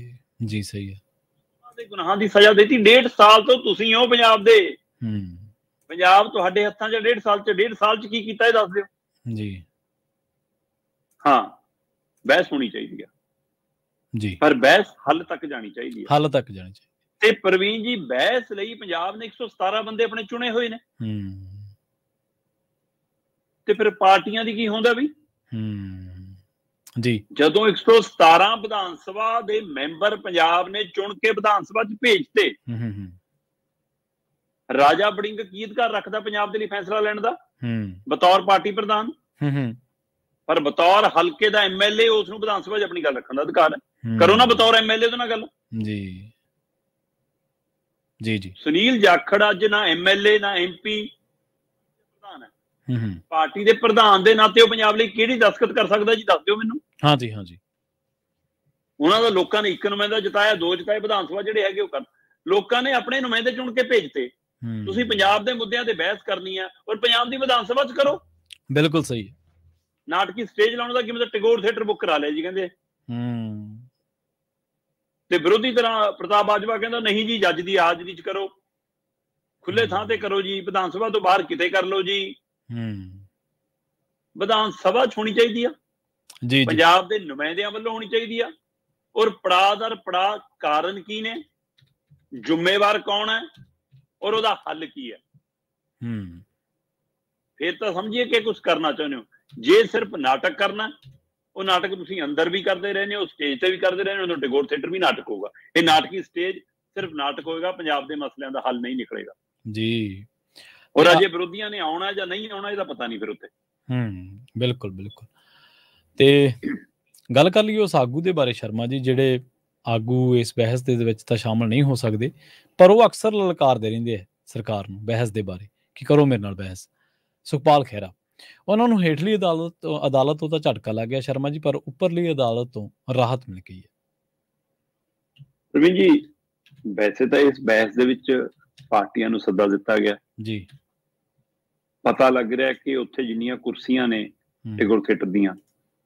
ਜੀ ਸਹੀ ਹੈ। ਉਹਨਾਂ ਦੇ ਗੁਨਾਹਾਂ ਦੀ ਸਜ਼ਾ ਦਿੱਤੀ। 1.5 ਸਾਲ ਤੋਂ ਤੁਸੀਂ ਹੋ ਪੰਜਾਬ ਦੇ, ਪੰਜਾਬ ਤੁਹਾਡੇ ਹੱਥਾਂ 'ਚ। 1.5 ਸਾਲ 'ਚ 1.5 ਸਾਲ 'ਚ ਕੀ ਕੀਤਾ ਇਹ ਦੱਸ ਦਿਓ ਜੀ। ਹਾਂ, ਬਹਿਸ ਹੋਣੀ ਚਾਹੀਦੀ ਆ ਜੀ, ਪਰ ਬਹਿਸ ਹੱਲ ਤੱਕ ਜਾਣੀ ਚਾਹੀਦੀ ਹੈ, ਹੱਲ ਤੱਕ ਜਾਣੀ ਚਾਹੀਦੀ। ਤੇ ਪ੍ਰਵੀਨ ਜੀ, ਬਹਿਸ ਲਈ ਪੰਜਾਬ ਨੇ 117 ਬੰਦੇ ਆਪਣੇ ਚੁਣੇ ਹੋਏ ਨੇ, ਤੇ ਫਿਰ ਪਾਰਟੀਆਂ ਦੀ ਕੀ ਹੁੰਦਾ ਵੀ ਜੀ। ਜਦੋਂ 117 ਵਿਧਾਨ ਸਭਾ ਦੇ ਮੈਂਬਰ ਪੰਜਾਬ ਨੇ ਚੁਣ ਕੇ ਵਿਧਾਨ ਸਭਾ 'ਚ ਭੇਜਤੇ, ਰਾਜਾ ਵੜਿੰਗ ਕੀ ਅਧਿਕਾਰ ਰੱਖਦਾ ਪੰਜਾਬ ਦੇ ਲਈ ਫੈਸਲਾ ਲੈਣ ਦਾ ਬਤੌਰ ਪਾਰਟੀ ਪ੍ਰਧਾਨ? ਪਰ ਬਤੌਰ ਹਲਕੇ ਦਾ ਐਮਐਲਏ ਉਸ ਨੂੰ ਵਿਧਾਨ ਸਭਾ 'ਚ ਆਪਣੀ ਗੱਲ ਰੱਖਣ ਦਾ ਅਧਿਕਾਰ ਹੈ। ਕਰੋ ਨਾ ਬਤੌਰ ਐਮਐਲਏ ਤੋਂ ਨਾ ਗੱਲ। ਜੀ ਜੀ ਜੀ। ਸੁਨੀਲ ਜਾਖੜ ਅੱਜ ਨਾ ਐਮਐਲਏ ਨਾ ਐਮਪੀ ਪ੍ਰਧਾਨ ਹੈ। ਪਾਰਟੀ ਦੇ ਪ੍ਰਧਾਨ ਦੇ ਨਾਤੇ ਉਹ ਪੰਜਾਬ ਲਈ ਕਿਹੜੀ ਦਸਤਖਤ ਕਰ ਸਕਦਾ ਜੀ, ਦੱਸ ਦਿਓ ਮੈਨੂੰ। ਹਾਂਜੀ ਹਾਂਜੀ। ਉਹਨਾਂ ਦਾ ਲੋਕਾਂ ਨੇ 1 ਨੁਮਾਇੰਦਾ ਜਿਤਾਇਆ, 2 ਜਿਤਾਏ ਵਿਧਾਨ ਸਭਾ ਜਿਹੜੇ ਹੈਗੇ ਉਹ ਕਰ। ਲੋਕਾਂ ਨੇ ਆਪਣੇ ਨੁਮਾਇੰਦੇ ਚੁਣ ਕੇ ਭੇਜਤੇ। ਤੁਸੀਂ ਪੰਜਾਬ ਦੇ ਮੁੱਦਿਆਂ ਤੇ ਬਹਿਸ ਕਰਨੀ ਹੈ ਔਰ ਪੰਜਾਬ ਦੀ ਵਿਧਾਨ ਸਭਾ 'ਚ ਕਰੋ। ਬਿਲਕੁਲ ਸਹੀ ਹੈ। ਨਾਟਕੀ ਸਟੇਜ ਲਾਉਣ ਦਾ ਕੀ ਮਤਲਬ? ਟੈਗੋਰ ਥੀਏਟਰ ਬੁੱਕ ਕਰਾ ਲਿਆ ਜੀ ਕਹਿੰਦੇ। ਤੇ ਵਿਰੋਧੀ ਤਰ੍ਹਾਂ ਪ੍ਰਤਾਪ ਬਾਜਵਾ ਕਹਿੰਦਾ ਨਹੀਂ ਜੀ, ਜੱਜ ਦੀ ਹਾਜ਼ਰੀ 'ਚ ਕਰੋ, ਖੁੱਲੇ ਥਾਂ ਤੇ ਕਰੋ ਜੀ, ਵਿਧਾਨ ਸਭਾ ਤੋਂ ਬਾਹਰ ਕਿਤੇ ਕਰ ਲਓ ਜੀ। ਵਿਧਾਨ ਸਭਾ 'ਚ ਹੋਣੀ ਚਾਹੀਦੀ ਆ, ਪੰਜਾਬ ਦੇ ਨੁਮਾਇੰਦਿਆਂ ਵੱਲੋਂ ਹੋਣੀ ਚਾਹੀਦੀ ਆ। ਔਰ ਪੜਾਅ ਦਰ ਪੜਾਅ ਕਾਰਨ ਕੀ ਨੇ, ਜ਼ਿੰਮੇਵਾਰ ਕੌਣ ਹੈ ਔਰ ਉਹਦਾ ਹੱਲ ਕੀ ਹੈ, ਫਿਰ ਤਾਂ ਸਮਝੀਏ ਕਿ ਕੁਝ ਕਰਨਾ ਚਾਹੁੰਦੇ ਹੋ। ਜੇ ਸਿਰਫ ਨਾਟਕ ਕਰਨਾ, ਉਹ ਨਾਟਕ ਤੁਸੀਂ ਅੰਦਰ ਵੀ ਕਰਦੇ ਰਹਿੰਦੇ ਹੋ, ਸਟੇਜ ਤੇ ਵੀ ਕਰਦੇ ਰਹਿੰਦੇ ਹੋ। ਟੈਗੋਰ ਥੀਏਟਰ ਵੀ ਨਾਟਕ ਹੋਊਗਾ। ਇਹ ਨਾਟਕੀ ਸਟੇਜ ਸਿਰਫ ਨਾਟਕ ਹੋਏਗਾ, ਪੰਜਾਬ ਦੇ ਮਸਲਿਆਂ ਦਾ ਹੱਲ ਨਹੀਂ ਨਿਕਲੇਗਾ ਜੀ। ਔਰ ਅਜੇ ਵਿਰੋਧੀਆਂ ਨੇ ਆਉਣਾ ਜਾਂ ਨਹੀਂ ਆਉਣਾ ਇਹਦਾ ਪਤਾ ਨਹੀਂ ਫਿਰ ਉੱਤੇ। ਬਿਲਕੁਲ ਬਿਲਕੁਲ। ਤੇ ਗੱਲ ਕਰ ਲਈਏ ਉਸ ਆਗੂ ਦੇ ਬਾਰੇ ਸ਼ਰਮਾ ਜੀ, ਜਿਹੜੇ ਆਗੂ ਇਸ ਬਹਿਸ ਦੇ ਵਿੱਚ ਤਾਂ ਸ਼ਾਮਲ ਨਹੀਂ ਹੋ ਸਕਦੇ, ਪਰ ਉਹ ਅਕਸਰ ਲਲਕਾਰਦੇ ਰਹਿੰਦੇ ਆ ਸਰਕਾਰ ਨੂੰ ਬਹਿਸ ਦੇ ਬਾਰੇ ਕਿ ਕਰੋ ਮੇਰੇ ਨਾਲ ਬਹਿਸ। ਸੁਖਪਾਲ ਖਹਿਰਾ, ਉਹਨਾਂ ਨੂੰ ਹੇਠਲੀ ਅਦਾਲਤ ਤੋਂ ਤਾਂ ਝਟਕਾ ਲੱਗ ਗਿਆ ਸ਼ਰਮਾ ਜੀ, ਪਰ ਉੱਪਰਲੀ ਅਦਾਲਤ ਤੋਂ ਰਾਹਤ ਮਿਲ ਗਈ ਹੈ। ਪ੍ਰਵੀਨ ਜੀ, ਵੈਸੇ ਤਾਂ ਇਸ ਬਹਿਸ ਦੇ ਵਿੱਚ ਪਾਰਟੀਆਂ ਨੂੰ ਸੱਦਾ ਦਿੱਤਾ ਗਿਆ ਜੀ। ਪਤਾ ਲੱਗ ਰਿਹਾ ਕਿ ਉੱਥੇ ਜਿੰਨੀਆਂ ਕੁਰਸੀਆਂ ਨੇ ਟੈਗੋਰ ਥੀਏਟਰ ਦੀਆਂ,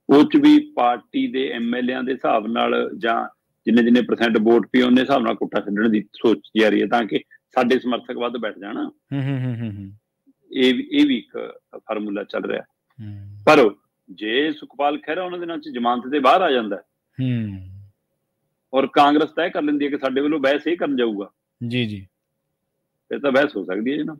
ਉਹ 'ਚ ਵੀ ਪਾਰਟੀ ਦੇ ਐਮਐਲਏਆਂ ਦੇ ਹਿਸਾਬ ਨਾਲ ਜਾਂ ਜਿੰਨੇ % ਵੋਟ ਪਈ ਉਹਨੇ ਹਿਸਾਬ ਨਾਲ ਕੁੱਟਾ ਛੱਡਣ ਦੀ ਸੋਚ ਜਾ ਰਹੀ ਹੈ, ਤਾਂ ਕਿ ਸਾਡੇ ਸਮਰਥਕ ਵੱਧ ਬੈਠ ਜਾਣ। ਇਹ ਵੀ ਇੱਕ ਫਾਰਮੂਲਾ ਚੱਲ ਰਿਹਾ। ਪਰ ਜੇ ਸੁਖਪਾਲ ਖਹਿਰਾ ਉਹਨਾਂ ਦੇ ਨਾਲ 'ਚ ਜ਼ਮਾਨਤ ਤੇ ਬਾਹਰ ਆ ਜਾਂਦਾ ਔਰ ਕਾਂਗਰਸ ਤੈਅ ਕਰ ਲੈਂਦੀ ਹੈ ਕਿ ਸਾਡੇ ਵੱਲੋਂ ਬਹਿਸ ਇਹ ਕਰਨ ਜਾਊਗਾ ਜੀ ਜੀ, ਫਿਰ ਤਾਂ ਬਹਿਸ ਹੋ ਸਕਦੀ ਹੈ ਜੀ ਨਾ।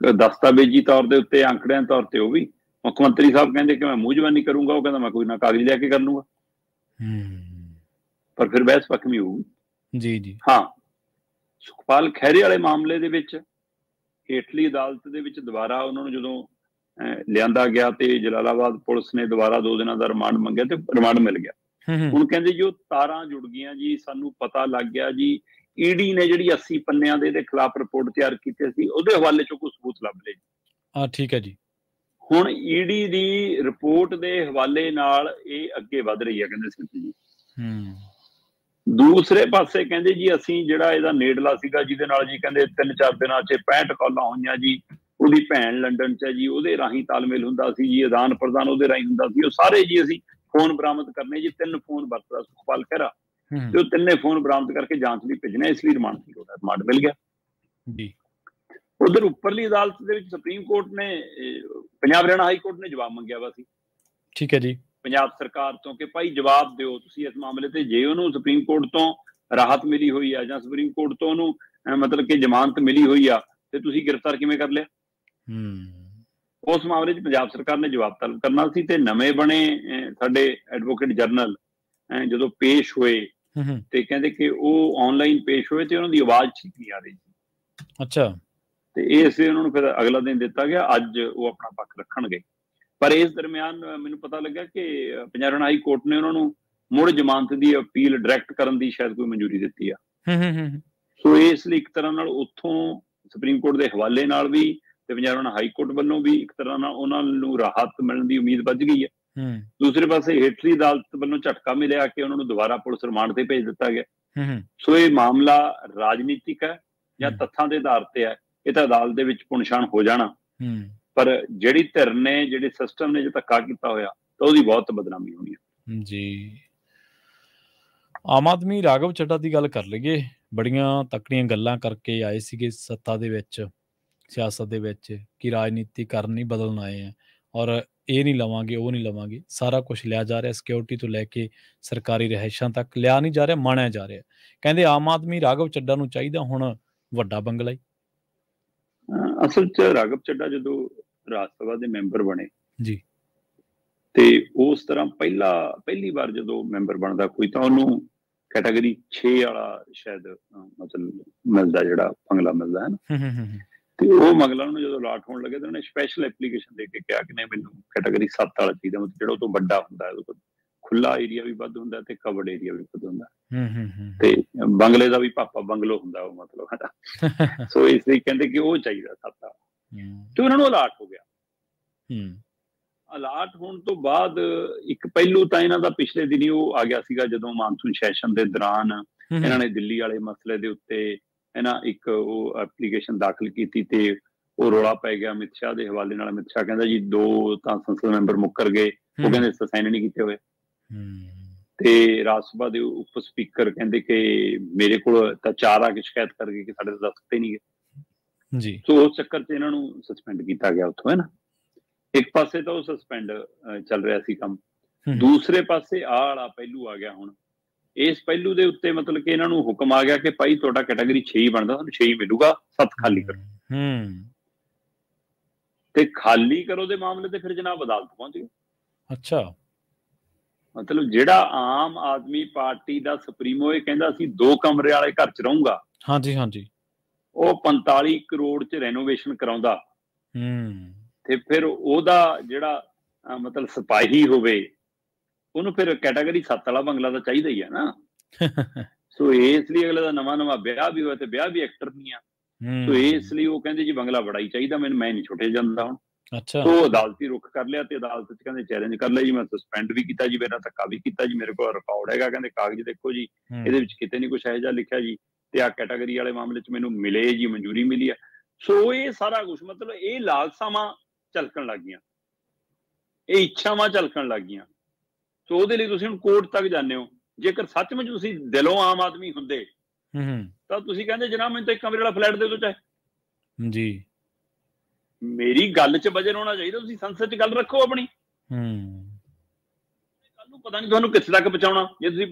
ਦਸਤਾਵੇਜੀ ਤੌਰ ਦੇ ਉੱਤੇ, ਆંકੜਿਆਂ ਤੌਰ ਤੇ ਉਹ ਵੀ ਮੁੱਖ ਮੰਤਰੀ ਸਾਹਿਬ ਕਹਿੰਦੇ ਕਿ ਮੈਂ ਮੂੰਹ ਜ਼ਬਾਨੀ ਕਰੂੰਗਾ, ਉਹ ਕਹਿੰਦਾ ਮੈਂ ਕੋਈ ਨਾ ਕਾਗਜ਼ ਲਿਆ ਕੇ ਕਰ ਲੂੰਗਾ, ਪਰ ਫਿਰ ਬਹਿਸ ਪੱਖਵੀਂ ਹੋਊਗੀ ਜੀ ਜੀ। ਹਾਂ, ਸੁਖਪਾਲ ਖਹਿਰੇ ਵਾਲੇ ਮਾਮਲੇ ਦੇ ਵਿੱਚ ਹੇਠਲੀ ਅਦਾਲਤ ਦੇ ਵਿੱਚ ਦੁਬਾਰਾ ਉਹਨਾਂ ਨੂੰ ਜਦੋਂ ਲਿਆਂਦਾ ਗਿਆ ਤੇ ਜਲਾਲਾਬਾਦ ਪੁਲਿਸ ਨੇ ਦੁਬਾਰਾ 2 ਦਿਨਾਂ ਦਾ ਰਿਮਾਂਡ ਮੰਗਿਆ ਤੇ ਰਿਮਾਂਡ ਮਿਲ ਗਿਆ। ਹੁਣ ਕਹਿੰਦੇ ਜੀ ਉਹ ਤਾਰਾਂ ਜੁੜ ਗਈਆਂ ਜੀ, ਸਾਨੂੰ ਪਤਾ ਲੱਗ ਗਿਆ ਜੀ, ਈਡੀ ਨੇ ਜਿਹੜੀ 80 ਪੰਨਿਆਂ ਦੇ ਇਹਦੇ ਖਿਲਾਫ ਰਿਪੋਰਟ ਤਿਆਰ ਕੀਤੀ ਸੀ ਉਹਦੇ ਹਵਾਲੇ ਚੋਂ ਕੋਈ ਸਬੂਤ ਲੱਭ ਲਏ। ਠੀਕ ਹੈ ਜੀ। ਹੁਣ ਈਡੀ ਦੀ ਰਿਪੋਰਟ ਦੇ ਹਵਾਲੇ ਨਾਲ ਇਹ ਅੱਗੇ ਵੱਧ ਰਹੀ ਹੈ ਕਹਿੰਦੇ ਸਿੱਧੂ ਜੀ। ਦੂਸਰੇ ਪਾਸੇ ਕਹਿੰਦੇ ਜੀ ਅਸੀਂ ਜਿਹੜਾ ਇਹਦਾ ਨੇੜਲਾ ਸੀਗਾ ਜਿਹਦੇ ਨਾਲ ਜੀ ਕਹਿੰਦੇ 3-4 ਦਿਨਾਂ 'ਚ 65 ਕਾਲਾਂ ਹੋਈਆਂ ਜੀ, ਉਹਦੀ ਭੈਣ ਲੰਡਨ 'ਚ ਹੈ ਜੀ, ਉਹਦੇ ਰਾਹੀਂ ਤਾਲਮੇਲ ਹੁੰਦਾ ਸੀ ਜੀ, ਆਦਾਨ ਪ੍ਰਦਾਨ ਉਹਦੇ ਰਾਹੀਂ ਹੁੰਦਾ ਸੀ। ਉਹ ਸਾਰੇ ਜੀ ਅਸੀਂ ਫੋਨ ਬਰਾਮਦ ਕਰਨੇ ਜੀ, 3 ਫੋਨ ਵਰਤਦਾ ਸੁਖਪਾਲ ਖਹਿਰਾ, ਤੇ ਉਹ 3 ਫੋਨ ਬਰਾਮਦ ਕਰਕੇ ਜਾਂਚ ਲਈ ਭੇਜਣੇ, ਇਸ ਲਈ ਰਿਮਾਂਡ ਦੀ ਲੋੜ ਹੈ। ਰਿਮਾਂਡ ਮਿਲ ਗਿਆ ਜੀ। ਉਧਰ ਉੱਪਰਲੀ ਅਦਾਲਤ ਦੇ ਵਿੱਚ ਸੁਪਰੀਮ ਕੋਰਟ ਨੇ, ਪੰਜਾਬ ਹਰਿਆਣਾ ਹਾਈ ਕੋਰਟ ਨੇ ਜਵਾਬ ਮੰਗਿਆ ਵਾ ਸੀ, ਠੀਕ ਹੈ ਜੀ, ਪੰਜਾਬ ਸਰਕਾਰ ਤੋਂ ਕਿ ਭਾਈ ਜਵਾਬ ਦਿਓ ਤੁਸੀਂ ਇਸ ਮਾਮਲੇ ਤੇ। ਜੇ ਉਹਨੂੰ ਸੁਪਰੀਮ ਕੋਰਟ ਤੋਂ ਰਾਹਤ ਮਿਲੀ ਹੋਈ ਆ ਜਾਂ ਸੁਪਰੀਮ ਕੋਰਟ ਤੋਂ ਉਹਨੂੰ ਮਤਲਬ ਕਿ ਜ਼ਮਾਨਤ ਮਿਲੀ ਹੋਈ ਆ ਤੇ ਤੁਸੀਂ ਗ੍ਰਿਫਤਾਰ ਕਿਵੇਂ ਕਰ ਲਿਆ? ਉਸ ਮਾਮਲੇ 'ਚ ਪੰਜਾਬ ਸਰਕਾਰ ਨੇ ਜਵਾਬ ਤਲਬ ਕਰਨਾ ਸੀ। ਤੇ ਨਵੇਂ ਬਣੇ ਸਾਡੇ ਐਡਵੋਕੇਟ ਜਨਰਲ ਜਦੋਂ ਪੇਸ਼ ਹੋਏ ਤੇ ਕਹਿੰਦੇ ਕਿ ਉਹ ਆਨਲਾਈਨ ਪੇਸ਼ ਹੋਏ ਤੇ ਉਹਨਾਂ ਦੀ ਆਵਾਜ਼ ਠੀਕ ਨਹੀਂ ਆ ਰਹੀ ਸੀ। ਅੱਛਾ। ਤੇ ਇਸ ਲਈ ਉਹਨਾਂ ਨੂੰ ਫਿਰ ਅਗਲਾ ਦਿਨ ਦਿੱਤਾ ਗਿਆ, ਅੱਜ ਉਹ ਆਪਣਾ ਪੱਖ ਰੱਖਣਗੇ। ਪਰ ਇਸ ਦਰਮਿਆਨ ਮੈਨੂੰ ਪਤਾ ਲੱਗਾ ਕਿ ਪੰਜਾਬ ਹਰਿਆਣਾ ਹਾਈ ਕੋਰਟ ਨੇ ਉਹਨਾਂ ਨੂੰ ਮੁੜ ਜ਼ਮਾਨਤ ਦੀ ਅਪੀਲ ਡਾਇਰੈਕਟ ਕਰਨ ਦੀ ਸ਼ਾਇਦ ਕੋਈ ਮਨਜ਼ੂਰੀ ਦਿੱਤੀ ਆ। ਸੋ ਇਸ ਲਈ ਇੱਕ ਤਰ੍ਹਾਂ ਨਾਲ ਉੱਥੋਂ ਸੁਪਰੀਮ ਕੋਰਟ ਦੇ ਹਵਾਲੇ ਨਾਲ ਵੀ ਤੇ ਪੰਜਾਬ ਹਰਿਆਣਾ ਹਾਈ ਕੋਰਟ ਵੱਲੋਂ ਵੀ ਇੱਕ ਤਰ੍ਹਾਂ ਨਾਲ ਉਹਨਾਂ ਨੂੰ ਰਾਹਤ ਮਿਲਣ ਦੀ ਉਮੀਦ ਵੱਧ ਗਈ ਹੈ। ਦੂਸਰੇ ਪਾਸੇ ਹੇਠਲੀ ਅਦਾਲਤ ਵੱਲੋਂ ਝਟਕਾ ਮਿਲਿਆ ਕਿ ਉਹਨਾਂ ਨੂੰ ਦੁਬਾਰਾ ਪੁਲਿਸ ਰਿਮਾਂਡ ਤੇ ਭੇਜ ਦਿੱਤਾ ਗਿਆ। ਸੋ ਇਹ ਮਾਮਲਾ ਰਾਜਨੀਤਿਕ ਹੈ ਜਾਂ ਤੱਥਾਂ ਦੇ ਆਧਾਰ ਤੇ ਹੈ, ਇਹ ਤਾਂ ਅਦਾਲਤ ਦੇ ਵਿੱਚ ਪੁਨਛਾਣ ਹੋ ਜਾਣਾ। ਪਰ ਜਿਹੜੀ ਧਿਰ ਨੇ, ਜਿਹੜੇ ਸਿਸਟਮ ਨੇ ਜੋ ਧੱਕਾ ਕੀਤਾ ਹੋਇਆ ਤਾਂ ਉਹਦੀ ਬਹੁਤ ਬਦਨਾਮੀ ਹੋਣੀ ਹੈ ਜੀ। ਆਮ ਆਦਮੀ ਰਾਘਵ ਚੱਡਾ ਦੀ ਗੱਲ ਕਰ ਲਈਏ, ਬੜੀਆਂ ਤਕੜੀਆਂ ਗੱਲਾਂ ਕਰਕੇ ਆਏ ਸੀਗੇ ਸੱਤਾ ਦੇ ਵਿੱਚ, ਸਿਆਸਤ ਦੇ ਵਿੱਚ, ਕਿ ਰਾਜਨੀਤੀਕਰਨ ਨਹੀਂ ਬਦਲਣ ਆਏ ਹੈ ਔਰ ਇਹ ਨਹੀਂ ਲਵਾਂਗੇ, ਉਹ ਨਹੀਂ ਲਵਾਂਗੇ। ਸਾਰਾ ਕੁਝ ਲਿਆ ਜਾ ਰਿਹਾ, ਸਿਕਿਉਰਿਟੀ ਤੋਂ ਲੈ ਕੇ ਸਰਕਾਰੀ ਰਿਹਾਇਸ਼ਾਂ ਤੱਕ ਲਿਆ ਨਹੀਂ ਜਾ ਰਿਹਾ, ਮਾਣਿਆ ਜਾ ਰਿਹਾ। ਕਹਿੰਦੇ ਆਮ ਆਦਮੀ ਰਾਘਵ ਚੱਡਾ ਨੂੰ ਚਾਹੀਦਾ ਹੁਣ ਵੱਡਾ ਬੰਗਲਾ ਹੀ। ਅਸਲ 'ਚ ਰਾਘਵ ਚੱਡਾ ਜਦੋਂ ਰਾਜ ਸਭਾ ਦੇ ਮੈਂਬਰ ਬਣੇ ਜੀ ਤੇ ਉਸ ਤਰ੍ਹਾਂ ਪਹਿਲੀ ਵਾਰ ਜਦੋਂ ਮੈਂਬਰ ਬਣਦਾ ਕੋਈ ਤਾਂ ਉਹਨੂੰ ਕੈਟਾਗਰੀ 6 ਵਾਲਾ ਸ਼ਾਇਦ ਮਤਲਬ ਮਿਲਦਾ, ਜਿਹੜਾ ਬੰਗਲਾ ਮਿਲਦਾ ਹੈ ਨਾ। ਤੇ ਉਹ ਬੰਗਲਾ ਨੂੰ ਜਦੋਂ ਅਲਾਟ ਹੋਣ ਲੱਗੇ ਤਾਂ ਉਹਨੇ ਸਪੈਸ਼ਲ ਐਪਲੀਕੇਸ਼ਨ ਦੇ ਕੇ ਕਿਹਾ ਕਿ ਨਹੀਂ ਮੈਨੂੰ ਕੈਟਾਗਰੀ 7 ਵਾਲਾ ਚਾਹੀਦਾ, ਮਤਲਬ ਜਿਹੜਾ ਉਹ ਤੋਂ ਵੱਡਾ ਹੁੰਦਾ ਹੈ, ਉਹਦੇ ਖੁੱਲਾ ਏਰੀਆ ਵੀ ਵੱਧ ਹੁੰਦਾ ਤੇ ਕਵਰਡ ਏਰੀਆ ਵੀ ਵੱਧ ਹੁੰਦਾ ਤੇ ਬੰਗਲੇ ਦਾ ਵੀ ਪਾਪਾ ਬੰਗਲੋ ਹੁੰਦਾ ਉਹ ਮਤਲਬ। ਸੋ ਇਸ ਲਈ ਕਹਿੰਦੇ ਕਿ ਉਹ ਚਾਹੀਦਾ 7 ਵਾਲਾ ਤੇ ਉਹਨਾਂ ਨੂੰ ਅਲਾਟ ਹੋ ਗਿਆ। ਅਲਾਟ ਹੋਣ ਤੋਂ ਬਾਅਦ ਇੱਕ ਪਹਿਲੂ ਤਾਂ ਇਹਨਾਂ ਦਾ ਪਿਛਲੇ ਦਿਨੀ ਉਹ ਆ ਗਿਆ ਸੀਗਾ ਜਦੋਂ ਮਾਨਸੂਨ ਸੈਸ਼ਨ ਦੇ ਦੌਰਾਨ ਇਹਨਾਂ ਨੇ ਦਿੱਲੀ ਵਾਲੇ ਮਸਲੇ ਦੇ ਉੱਤੇ ਇੱਕ ਉਹ ਐਪਲੀਕੇਸ਼ਨ ਦਾਖਲ ਕੀਤੀ ਤੇ ਉਹ ਰੌਲਾ ਪੈ ਗਿਆ ਅਮਿਤ ਸ਼ਾਹ ਦੇ ਹਵਾਲੇ ਨਾਲ। ਅਮਿਤ ਸ਼ਾਹ ਕਹਿੰਦਾ ਜੀ 2 ਤਾਂ ਸੰਸਦ ਮੈਂਬਰ ਮੁੱਕਰ ਗਏ, ਉਹ ਕਹਿੰਦੇ ਸਾਈਨ ਨਹੀਂ ਕੀਤੇ ਹੋਏ। ਤੇ ਰਾਜ ਸਭਾ ਦੇ ਉਪ ਸਪੀਕਰ ਕਹਿੰਦੇ ਕਿ ਮੇਰੇ ਕੋਲ ਤਾਂ 4 ਆ ਕੇ ਸ਼ਿਕਾਇਤ ਕਰ ਗਏ ਕਿ ਸਾਡੇ ਤਾਂ ਦਸਤਖਤ ਹੀ ਨਹੀਂ ਗਏ ਜੀ। ਸੋ ਉਸ ਚੱਕਰ 'ਚ ਇਹਨਾਂ ਨੂੰ ਸਸਪੈਂਡ ਕੀਤਾ ਗਿਆ ਉੱਥੋਂ, ਹੈ ਨਾ। ਇੱਕ ਪਾਸੇ ਤਾਂ ਉਹ ਸਸਪੈਂਡ ਚੱਲ ਰਿਹਾ ਸੀ ਕੰਮ, ਦੂਸਰੇ ਪਾਸੇ ਆਹ ਵਾਲਾ ਪਹਿਲੂ ਆ ਗਿਆ। ਹੁਣ ਇਸ ਪਹਿਲੂ ਦੇ ਉੱਤੇ ਮਤਲਬ ਕਿ ਇਹਨਾਂ ਨੂੰ ਹੁਕਮ ਆ ਗਿਆ ਕਿ ਭਾਈ ਤੁਹਾਡਾ ਕੈਟਾਗਰੀ 6 ਹੀ ਬਣਦਾ, ਤੁਹਾਨੂੰ 6 ਹੀ ਮਿਲੂਗਾ, 7 ਖਾਲੀ ਕਰੋ। ਤੇ ਖਾਲੀ ਕਰੋ ਦੇ ਮਾਮਲੇ ਤੇ ਫਿਰ ਜਨਾਬ ਅਦਾਲਤ ਪਹੁੰਚ ਗਏ। ਅੱਛਾ, ਮਤਲਬ ਜਿਹੜਾ ਆਮ ਆਦਮੀ ਪਾਰਟੀ ਦਾ ਸੁਪਰੀਮੋ ਇਹ ਕਹਿੰਦਾ ਸੀ 2 ਕਮਰੇ ਵਾਲੇ ਘਰ 'ਚ ਰਹੂੰਗਾ, ਹਾਂਜੀ ਹਾਂਜੀ, ਉਹ 45 ਕਰੋੜ 'ਚ ਰੈਨੋਵੇਸ਼ਨ ਕਰਾਉਂਦਾ ਤੇ ਫਿਰ ਉਹਦਾ ਜਿਹੜਾ ਮਤਲਬ ਸਿਪਾਹੀ ਹੋਵੇ ਉਹਨੂੰ ਫਿਰ ਕੈਟਾਗਰੀ 7 ਵਾਲਾ ਬੰਗਲਾ ਤਾਂ ਚਾਹੀਦਾ ਹੀ ਹੈ ਨਾ। ਸੋ ਇਸ ਲਈ ਅਗਲੇ ਦਾ ਨਵਾਂ ਵਿਆਹ ਵੀ ਹੋਇਆ ਤੇ ਵਿਆਹ ਵੀ ਐਕਟਰ ਨਹੀਂ ਆ। ਸੋ ਇਸ ਲਈ ਉਹ ਕਹਿੰਦੇ ਜੀ ਬੰਗਲਾ ਬੜਾ ਹੀ ਚਾਹੀਦਾ ਮੈਨੂੰ, ਮੈਂ ਨਹੀਂ ਛੁੱਟੇ ਜਾਂਦਾ ਹੁਣ। ਸੋ ਅਦਾਲਤੀ ਰੁੱਖ ਕਰ ਲਿਆ ਤੇ ਅਦਾਲਤ 'ਚ ਕਹਿੰਦੇ ਚੈਲੰਜ ਕਰ ਲਿਆ ਜੀ, ਮੈਂ ਸਸਪੈਂਡ ਵੀ ਕੀਤਾ ਜੀ, ਮੇਰਾ ਧੱਕਾ ਵੀ ਕੀਤਾ ਜੀ, ਮੇਰੇ ਕੋਲ ਰਿਕਾਰਡ ਹੈਗਾ, ਕਹਿੰਦੇ ਕਾਗਜ਼ ਦੇਖੋ ਜੀ, ਇਹਦੇ ਵਿੱਚ ਕਿਤੇ ਨਹੀਂ ਕੁਛ ਇਹੋ ਜਿਹਾ ਲਿਖਿਆ ਜੀ, ਤੇ ਆਹ ਕੈਟਾਗਰੀ ਵਾਲੇ ਮਾਮਲੇ 'ਚ ਮੈਨੂੰ ਮਿਲੇ ਜੀ, ਮਨਜ਼ੂਰੀ ਮਿਲੀ ਆ। ਸੋ ਇਹ ਸਾਰਾ ਕੁਛ ਮਤਲਬ ਇਹ ਲਾਲਸਾਵਾਂ ਝਲਕਣ ਲੱਗ ਗਈਆਂ, ਇਹ ਇੱਛਾਵਾਂ ਝਲਕਣ ਲੱਗ ਗਈਆਂ। ਸੋ ਉਹਦੇ ਲਈ ਤੁਸੀਂ ਹੁਣ ਕੋਰਟ ਤੱਕ ਜਾਂਦੇ ਹੋ। ਜੇਕਰ ਸੱਚਮੁੱਚ ਤੁਸੀਂ ਦਿਲੋਂ ਆਮ ਆਦਮੀ ਹੁੰਦੇ ਤਾਂ ਤੁਸੀਂ ਕਹਿੰਦੇ ਜਨਾਬ ਮੈਨੂੰ ਤਾਂ 1 ਕਮਰੇ ਵਾਲਾ ਫਲੈਟ ਦੇ ਦਿਓ ਚਾਹੇ ਜੀ। ਮੇਰੀ ਗੱਲ 'ਚ ਵਜਨ ਹੋਣਾ ਚਾਹੀਦਾ, ਤੁਸੀਂ ਸੰਸਦ 'ਚ ਗੱਲ ਰੱਖੋ ਆਪਣੀ। ਕੱਲ ਨੂੰ ਪਤਾ ਨਹੀਂ ਤੁਹਾਨੂੰ ਕਿੱਥੇ ਤੱਕ ਪਹੁੰਚਾਉਣਾ। ਜੇ ਤੁਸੀਂ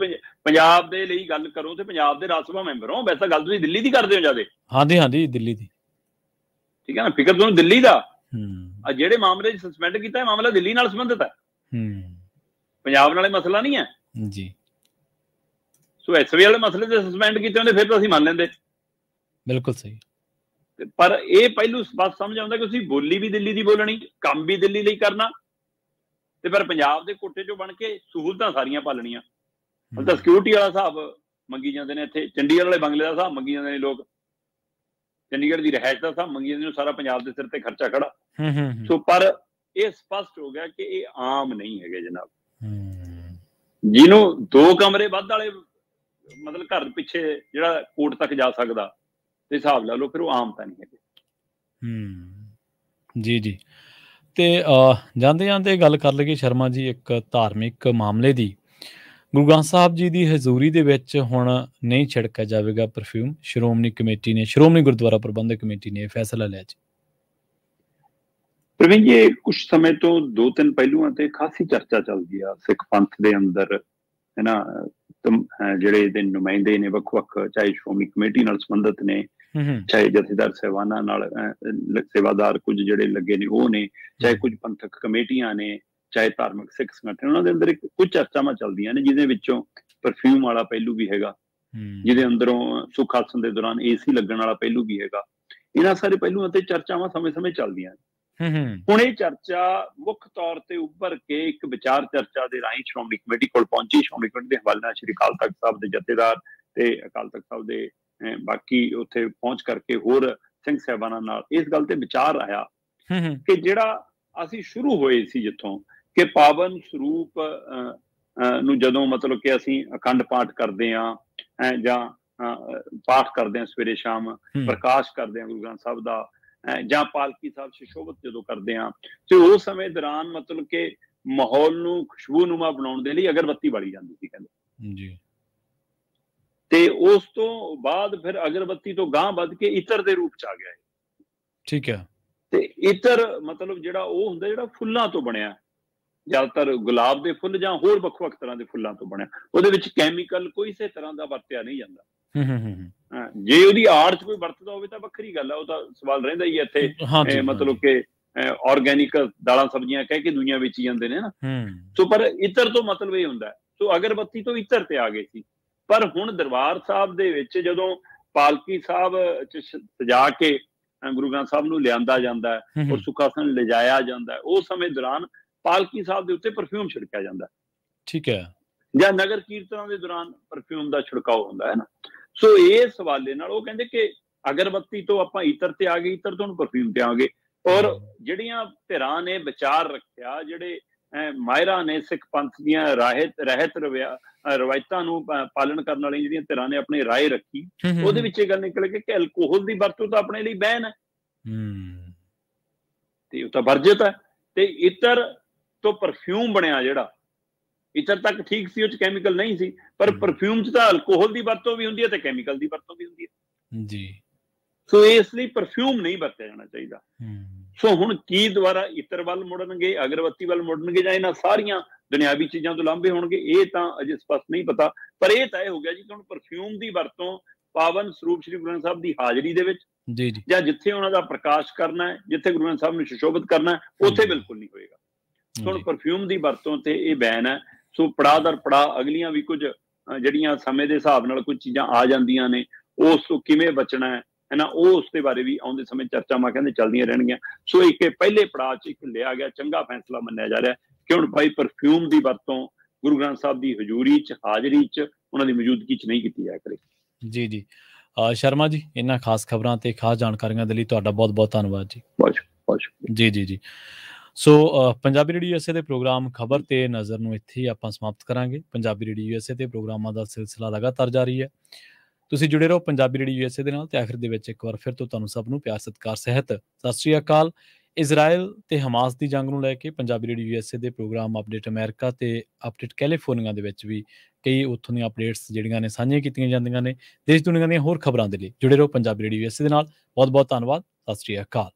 ਪੰਜਾਬ ਦੇ ਲਈ ਗੱਲ ਕਰੋ ਤੇ ਪੰਜਾਬ ਦੇ ਰਾਜ ਸਭਾ ਮੈਂਬਰ ਹੋ, ਵੈਸੇ ਗੱਲ ਤੁਸੀਂ ਦਿੱਲੀ ਦੀ ਕਰਦੇ ਹੋ ਜ਼ਿਆਦਾ। ਹਾਂਜੀ ਹਾਂਜੀ, ਦਿੱਲੀ ਦੀ, ਠੀਕ ਹੈ ਨਾ, ਫਿਕਰ ਤੁਹਾਨੂੰ ਦਿੱਲੀ ਦਾ। ਜਿਹੜੇ ਮਾਮਲੇ 'ਚ ਸਸਪੈਂਡ ਕੀਤਾ ਇਹ ਮਾਮਲਾ ਦਿੱਲੀ ਨਾਲ ਸੰਬੰਧਿਤ ਹੈ, ਪੰਜਾਬ ਨਾਲੇ ਮਸਲਾ ਨਹੀਂ ਹੈ ਜੀ। ਸੋ ਐਸਵੀ ਵਾਲੇ ਮਸਲੇ ਤੇ ਸਸਪੈਂਡ ਕੀਤੇ ਹੁੰਦੇ ਫਿਰ ਤਾਂ ਅਸੀਂ ਮੰਨ ਲੈਂਦੇ। ਬਿਲਕੁਲ ਸਹੀ। ਪਰ ਇਹ ਪਹਿਲੂ ਬਸ ਸਮਝ ਆਉਂਦਾ ਕਿ ਤੁਸੀਂ ਬੋਲੀ ਵੀ ਦਿੱਲੀ ਦੀ ਬੋਲਣੀ, ਕੰਮ ਵੀ ਦਿੱਲੀ ਲਈ ਕਰਨਾ ਤੇ ਪਰ ਪੰਜਾਬ ਦੇ ਕੋਟੇ 'ਚੋਂ ਬਣ ਕੇ ਸਹੂਲਤਾਂ ਸਾਰੀਆਂ ਪਾਲਣੀਆਂ। ਹੁਣ ਤਾਂ ਸਿਕਿਉਰਿਟੀ ਵਾਲਾ ਹਿਸਾਬ ਮੰਗੀ ਜਾਂਦੇ ਨੇ, ਇੱਥੇ ਚੰਡੀਗੜ੍ਹ ਵਾਲੇ ਬੰਗਲੇ ਦਾ ਹਿਸਾਬ ਮੰਗੀ ਜਾਂਦੇ ਨੇ ਲੋਕ, ਚੰਡੀਗੜ੍ਹ ਦੀ ਰਿਹਾਇਸ਼ ਦਾ ਹਿਸਾਬ ਮੰਗੀ ਜਾਂਦੇ ਨੇ, ਸਾਰਾ ਪੰਜਾਬ ਦੇ ਸਿਰ ਤੇ ਖਰਚਾ ਖੜਾ। ਸੋ ਪਰ ਇਹ ਸਪਸ਼ਟ ਹੋ ਗਿਆ ਕਿ ਇਹ ਆਮ ਨਹੀਂ ਹੈਗੇ ਜਨਾਬ। ਜਿਹਨੂੰ 2 ਕਮਰੇ ਵੱਧ ਵਾਲੇ ਮਤਲਬ ਘਰ ਪਿੱਛੇ ਜਿਹੜਾ ਕੋਰਟ ਤੱਕ ਜਾ ਸਕਦਾ, ਤੇ ਹਿਸਾਬ ਲਾ ਲਓ ਫਿਰ ਉਹ ਆਮ ਤਾਂ ਨਹੀਂ ਹੈਗੇ। ਜੀ ਜੀ। ਤੇ ਜਾਂਦੇ ਜਾਂਦੇ ਗੱਲ ਕਰ ਲਈਏ ਸ਼ਰਮਾ ਜੀ ਇੱਕ ਧਾਰਮਿਕ ਮਾਮਲੇ ਦੀ। ਗੁਰੂ ਗ੍ਰੰਥ ਸਾਹਿਬ ਜੀ ਦੀ ਹਜ਼ੂਰੀ ਦੇ ਵਿੱਚ ਹੁਣ ਨਹੀਂ ਛਿੜਕਿਆ ਜਾਵੇਗਾ ਪਰਫਿਊਮ। ਸ਼੍ਰੋਮਣੀ ਕਮੇਟੀ ਨੇ, ਸ਼੍ਰੋਮਣੀ ਗੁਰਦੁਆਰਾ ਪ੍ਰਬੰਧਕ ਕਮੇਟੀ ਨੇ ਇਹ ਫੈਸਲਾ ਲਿਆ ਜੀ। ਪ੍ਰਵੀਨ ਜੀ, ਕੁਝ ਸਮੇਂ ਤੋਂ 2-3 ਪਹਿਲੂਆਂ ਤੇ ਖਾਸੀ ਚਰਚਾ ਚੱਲਦੀ ਆ ਸਿੱਖ ਪੰਥ ਦੇ ਅੰਦਰ, ਹੈ ਨਾ। ਜਿਹੜੇ ਇਹਦੇ ਨੁਮਾਇੰਦੇ ਨੇ ਵੱਖ-ਵੱਖ, ਚਾਹੇ ਸ਼੍ਰੋਮਣੀ ਕਮੇਟੀ ਨਾਲ ਸੰਬੰਧਿਤ ਨੇ, ਚਾਹੇ ਜਥੇਦਾਰ ਸਾਹਿਬਾਨਾਂ ਨਾਲ ਸੇਵਾਦਾਰ ਕੁਝ ਜਿਹੜੇ ਲੱਗੇ ਨੇ ਉਹ ਨੇ, ਚਾਹੇ ਕੁਝ ਪੰਥਕ ਕਮੇਟੀਆਂ ਨੇ, ਚਾਹੇ ਧਾਰਮਿਕ ਸਿੱਖ ਸੰਗਠਨ, ਉਹਨਾਂ ਦੇ ਅੰਦਰ ਕੁਝ ਚਰਚਾਵਾਂ ਚੱਲਦੀਆਂ ਨੇ, ਜਿਹਦੇ ਵਿੱਚੋਂ ਪਰਫਿਊਮ ਵਾਲਾ ਪਹਿਲੂ ਵੀ ਹੈਗਾ, ਜਿਹਦੇ ਅੰਦਰੋਂ ਸੁੱਖ ਆਸਣ ਦੇ ਦੌਰਾਨ AC ਲੱਗਣ ਵਾਲਾ ਪਹਿਲੂ ਵੀ ਹੈਗਾ। ਇਹਨਾਂ ਸਾਰੇ ਪਹਿਲੂਆਂ ਤੇ ਚਰਚਾਵਾਂ ਸਮੇਂ-ਸਮੇਂ ਚੱਲਦੀਆਂ ਨੇ। ਹੁਣ ਇਹ ਚਰਚਾ ਮੁੱਖ ਤੌਰ ਤੇ ਉੱਭਰ ਕੇ ਇੱਕ ਵਿਚਾਰ ਚਰਚਾ ਦੇ ਰਾਹੀਂ ਸ਼੍ਰੋਮਣੀ ਕਮੇਟੀ ਕੋਲ ਪਹੁੰਚੀ। ਸ਼੍ਰੋਮਣੀ ਕਮੇਟੀ ਦੇ ਹਵਾਲੇ ਨਾਲ ਸ਼੍ਰੀ ਅਕਾਲ ਤਖਤ ਸਾਹਿਬ ਦੇ ਜਥੇਦਾਰ ਤੇ ਅਕਾਲ ਤਖਤ ਸਾਹਿਬ ਦੇ ਬਾਕੀ ਉੱਥੇ ਪਹੁੰਚ ਕਰਕੇ ਹੋਰ ਸਿੰਘ ਸਾਹਿਬਾਨਾਂ ਨਾਲ ਇਸ ਗੱਲ ਤੇ ਵਿਚਾਰ ਆਇਆ ਕਿ ਜਿਹੜਾ ਅਸੀਂ ਸ਼ੁਰੂ ਹੋਏ ਸੀ ਜਿੱਥੋਂ ਕਿ ਪਾਵਨ ਸਰੂਪ ਨੂੰ ਜਦੋਂ ਮਤਲਬ ਕਿ ਅਸੀਂ ਅਖੰਡ ਪਾਠ ਕਰਦੇ ਹਾਂ ਜਾਂ ਪਾਠ ਕਰਦੇ ਹਾਂ ਸਵੇਰੇ ਸ਼ਾਮ, ਪ੍ਰਕਾਸ਼ ਕਰਦੇ ਹਾਂ ਗੁਰੂ ਗ੍ਰੰਥ ਸਾਹਿਬ ਦਾ, ਜਾਂ ਪਾਲਕੀ ਸਾਹਿਬ ਸੁਸ਼ੋਭਿਤ ਜਦੋਂ ਕਰਦੇ ਹਾਂ, ਤੇ ਉਸ ਸਮੇਂ ਦੌਰਾਨ ਮਤਲਬ ਕਿ ਮਾਹੌਲ ਨੂੰ ਖੁਸ਼ਬੂਨੁਮਾ ਬਣਾਉਣ ਦੇ ਲਈ ਅਗਰਬੱਤੀ ਬਾਲੀ ਜਾਂਦੀ ਸੀ ਕਹਿੰਦੇ ਜੀ। ਤੇ ਉਸ ਤੋਂ ਬਾਅਦ ਫਿਰ ਅਗਰਬੱਤੀ ਤੋਂ ਗਾਂਹ ਵੱਧ ਕੇ ਇਤਰ ਦੇ ਰੂਪ ਚ ਆ ਗਿਆ। ਠੀਕ ਹੈ। ਤੇ ਇਤਰ ਮਤਲਬ ਜਿਹੜਾ ਉਹ ਹੁੰਦਾ ਜਿਹੜਾ ਫੁੱਲਾਂ ਤੋਂ ਬਣਿਆ, ਜ਼ਿਆਦਾਤਰ ਗੁਲਾਬ ਦੇ ਫੁੱਲ ਜਾਂ ਹੋਰ ਵੱਖ-ਵੱਖ ਤਰ੍ਹਾਂ ਦੇ ਫੁੱਲਾਂ ਤੋਂ ਬਣਿਆ। ਉਹਦੇ ਵਿੱਚ ਕੈਮੀਕਲ ਕੋਈ ਕਿਸੇ ਤਰ੍ਹਾਂ ਦਾ ਵਰਤਿਆ ਨਹੀਂ ਜਾਂਦਾ। ਜੇ ਉਹਦੀ ਆੜ ਚ ਕੋਈ ਵਰਤਦਾ ਹੋਵੇ ਤਾਂ ਵੱਖਰੀ ਗੱਲ ਆ, ਉਹ ਤਾਂ ਸਵਾਲ ਰਹਿੰਦਾ ਹੀ ਇੱਥੇ। ਮਤਲਬ ਕਿ ਆਰਗੈਨਿਕ ਦਾਲਾਂ ਸਬਜ਼ੀਆਂ ਕਹਿ ਕੇ ਦੁਨੀਆ ਵੇਚੀ ਜਾਂਦੇ ਨੇ ਨਾ। ਸੋ ਪਰ ਇਤਰ ਤੋਂ ਮਤਲਬ ਇਹ ਹੁੰਦਾ। ਸੋ ਅਗਰਬੱਤੀ ਤੋਂ ਇਤਰ ਤੇ ਆ ਗਏ ਸੀ। ਪਰ ਹੁਣ ਦਰਬਾਰ ਸਾਹਿਬ ਦੇ ਵਿੱਚ ਜਦੋਂ ਪਾਲਕੀ ਸਾਹਿਬ ਚ ਸਜਾ ਕੇ ਗੁਰੂ ਗ੍ਰੰਥ ਸਾਹਿਬ ਨੂੰ ਲਿਆਂਦਾ ਜਾਂਦਾ ਹੈ ਔਰ ਸੁਖਾਸਨ ਲਿਜਾਇਆ ਜਾਂਦਾ ਹੈ, ਉਸ ਸਮੇਂ ਦੌਰਾਨ ਪਾਲਕੀ ਸਾਹਿਬ ਦੇ ਉੱਤੇ ਪਰਫਿਊਮ ਛਿੜਕਿਆ ਜਾਂਦਾ। ਠੀਕ ਹੈ। ਜਾਂ ਨਗਰ ਕੀਰਤਨਾਂ ਦੇ ਦੌਰਾਨ ਪਰਫਿਊਮ ਦਾ ਛਿੜਕਾਓ ਹੁੰਦਾ ਹੈ ਨਾ। ਸੋ ਇਸ ਹਵਾਲੇ ਨਾਲ ਉਹ ਕਹਿੰਦੇ ਕਿ ਅਗਰਬੱਤੀ ਤੋਂ ਆਪਾਂ ਇਤਰ ਤੇ ਆ ਗਏ, ਇਤਰ ਤੋਂ ਪਰਫਿਊਮ ਤੇ ਆ ਗਏ। ਔਰ ਜਿਹੜੀਆਂ ਧਿਰਾਂ ਨੇ ਵਿਚਾਰ ਰੱਖਿਆ, ਜਿਹੜੇ ਮਾਹਿਰਾਂ ਨੇ ਸਿੱਖ ਪੰਥ ਦੀਆਂ ਰਹਿਤ ਰਵਾਇਤਾਂ ਨੂੰ ਪਾਲਣ ਕਰਨ ਵਾਲੀਆਂ ਜਿਹੜੀਆਂ ਧਿਰਾਂ ਨੇ ਆਪਣੀ ਰਾਏ ਰੱਖੀ, ਉਹਦੇ ਵਿੱਚ ਇਹ ਗੱਲ ਨਿਕਲ ਗਈ ਕਿ ਅਲਕੋਹਲ ਦੀ ਵਰਤੋਂ ਤਾਂ ਆਪਣੇ ਲਈ ਬੈਨ ਹੈ ਤੇ ਉਹ ਤਾਂ ਵਰਜਿਤ ਹੈ। ਤੇ ਇਤਰ ਤੋਂ ਪਰਫਿਊਮ ਬਣਿਆ ਜਿਹੜਾ, ਇਤਰ ਤੱਕ ਠੀਕ ਸੀ, ਉਹ ਚ ਕੈਮੀਕਲ ਨਹੀਂ ਸੀ, ਪਰ ਪਰਫਿਊਮ ਚ ਤਾਂ ਅਲਕੋਹਲ ਦੀ ਵਰਤੋਂ ਵੀ ਹੁੰਦੀ ਹੈ ਤੇ ਕੈਮੀਕਲ ਦੀ ਵਰਤੋਂ ਵੀ ਹੁੰਦੀ ਹੈ ਜੀ। ਸੋ ਇਸ ਲਈ ਪਰਫਿਊਮ ਨਹੀਂ ਵਰਤਿਆ ਜਾਣਾ ਚਾਹੀਦਾ। ਸੋ ਹੁਣ ਕੀ ਦੁਬਾਰਾ ਇਤਰ ਵੱਲ ਮੁੜਨਗੇ, ਅਗਰਬੱਤੀ ਵੱਲ ਮੁੜਨਗੇ, ਜਾਂ ਇਹਨਾਂ ਸਾਰੀਆਂ ਦੁਨਿਆਵੀ ਚੀਜ਼ਾਂ ਤੋਂ ਲਾਂਭੇ ਹੋਣਗੇ, ਇਹ ਤਾਂ ਅਜੇ ਸਪਸ਼ਟ ਨਹੀਂ ਪਤਾ। ਪਰ ਇਹ ਤੈਅ ਹੋ ਗਿਆ ਜੀ ਕਿ ਹੁਣ ਪਰਫਿਊਮ ਦੀ ਵਰਤੋਂ ਪਾਵਨ ਸਰੂਪ ਸ੍ਰੀ ਗੁਰੂ ਗ੍ਰੰਥ ਸਾਹਿਬ ਦੀ ਹਾਜ਼ਰੀ ਦੇ ਵਿੱਚ ਜਾਂ ਜਿੱਥੇ ਉਹਨਾਂ ਦਾ ਪ੍ਰਕਾਸ਼ ਕਰਨਾ ਹੈ, ਜਿੱਥੇ ਗੁਰੂ ਗ੍ਰੰਥ ਸਾਹਿਬ ਨੂੰ ਸੁਸ਼ੋਭਿਤ ਕਰਨਾ ਹੈ, ਉੱਥੇ ਬਿਲਕੁਲ ਨਹੀਂ ਹੋਏਗਾ। ਹੁਣ ਪਰਫਿਊਮ ਦੀ ਵਰਤੋਂ ਤੇ ਇਹ ਬੈਨ ਹੈ। ਸੋ ਪੜਾਅ ਦਰ ਪੜਾਅ ਅਗਲੀਆਂ ਵੀ ਕੁਝ ਜਿਹੜੀਆਂ ਸਮੇਂ ਦੇ ਹਿਸਾਬ ਨਾਲ ਕੁਝ ਚੀਜ਼ਾਂ ਆ ਜਾਂਦੀਆਂ ਨੇ, ਉਸ ਤੋਂ ਕਿਵੇਂ ਬਚਣਾ ਹੈ ਨਾ, ਉਹ ਉਸ ਦੇ ਬਾਰੇ ਵੀ ਆਉਂਦੇ ਸਮੇਂ ਚਰਚਾਵਾਂ ਕਹਿੰਦੇ ਚੱਲਦੀਆਂ ਰਹਿਣਗੀਆਂ। ਸੋ ਇੱਕ ਪਹਿਲੇ ਪੜਾਅ 'ਚ ਇੱਕ ਲਿਆ ਗਿਆ ਚੰਗਾ ਫੈਸਲਾ ਮੰਨਿਆ ਜਾ ਰਿਹਾ ਕਿ ਹੁਣ ਭਾਈ ਪਰਫਿਊਮ ਦੀ ਵਰਤੋਂ ਗੁਰੂ ਗ੍ਰੰਥ ਸਾਹਿਬ ਦੀ ਹਜ਼ੂਰੀ 'ਚ, ਹਾਜ਼ਰੀ 'ਚ, ਉਹਨਾਂ ਦੀ ਮੌਜੂਦਗੀ 'ਚ ਨਹੀਂ ਕੀਤੀ ਜਾਇਆ ਕਰੇ। ਜੀ ਜੀ। ਸ਼ਰਮਾ ਜੀ, ਇਹਨਾਂ ਖਾਸ ਖਬਰਾਂ ਤੇ ਖਾਸ ਜਾਣਕਾਰੀਆਂ ਦੇ ਲਈ ਤੁਹਾਡਾ ਬਹੁਤ ਬਹੁਤ ਧੰਨਵਾਦ ਜੀ। ਬਹੁਤ ਸ਼ੁਕਰੀਆ ਜੀ। ਜੀ ਜੀ। ਸੋ ਪੰਜਾਬੀ ਰੇਡੀਓ USA ਦੇ ਪ੍ਰੋਗਰਾਮ ਖਬਰ ਤੇ ਨਜ਼ਰ ਨੂੰ ਇੱਥੇ ਹੀ ਆਪਾਂ ਸਮਾਪਤ ਕਰਾਂਗੇ। ਪੰਜਾਬੀ ਰੇਡੀਓ USA ਦੇ ਪ੍ਰੋਗਰਾਮਾਂ ਦਾ ਸਿਲਸਿਲਾ ਲਗਾਤਾਰ ਜਾਰੀ ਹੈ। ਤੁਸੀਂ ਜੁੜੇ ਰਹੋ ਪੰਜਾਬੀ ਰੇਡੀਓ USA ਦੇ ਨਾਲ। ਤੇ ਆਖਿਰ ਦੇ ਵਿੱਚ ਇੱਕ ਵਾਰ ਫਿਰ ਤੋਂ ਤੁਹਾਨੂੰ ਸਭ ਨੂੰ ਪਿਆਰ ਸਤਿਕਾਰ ਸਹਿਤ ਸਤਿ ਸ਼੍ਰੀ ਅਕਾਲ। ਇਜ਼ਰਾਈਲ ਤੇ ਹਮਾਸ ਦੀ ਜੰਗ ਨੂੰ ਲੈ ਕੇ ਪੰਜਾਬੀ ਰੇਡੀਓ USA ਦੇ ਪ੍ਰੋਗਰਾਮ ਅਪਡੇਟ ਅਮਰੀਕਾ ਤੇ ਅਪਡੇਟ ਕੈਲੀਫੋਰਨੀਆ ਦੇ ਵਿੱਚ ਵੀ ਕਈ ਉੱਥੋਂ ਦੀਆਂ ਅਪਡੇਟਸ ਜਿਹੜੀਆਂ ਨੇ ਸਾਂਝੀਆਂ ਕੀਤੀਆਂ ਜਾਂਦੀਆਂ ਨੇ। ਦੇਸ਼ ਦੁਨੀਆ ਦੀਆਂ ਹੋਰ ਖਬਰਾਂ ਦੇ ਲਈ ਜੁੜੇ ਰਹੋ ਪੰਜਾਬੀ ਰੇਡੀਓ USA ਦੇ ਨਾਲ। ਬਹੁਤ ਬਹੁਤ ਧੰਨਵਾਦ। ਸਤਿ ਸ਼੍ਰੀ ਅਕਾਲ।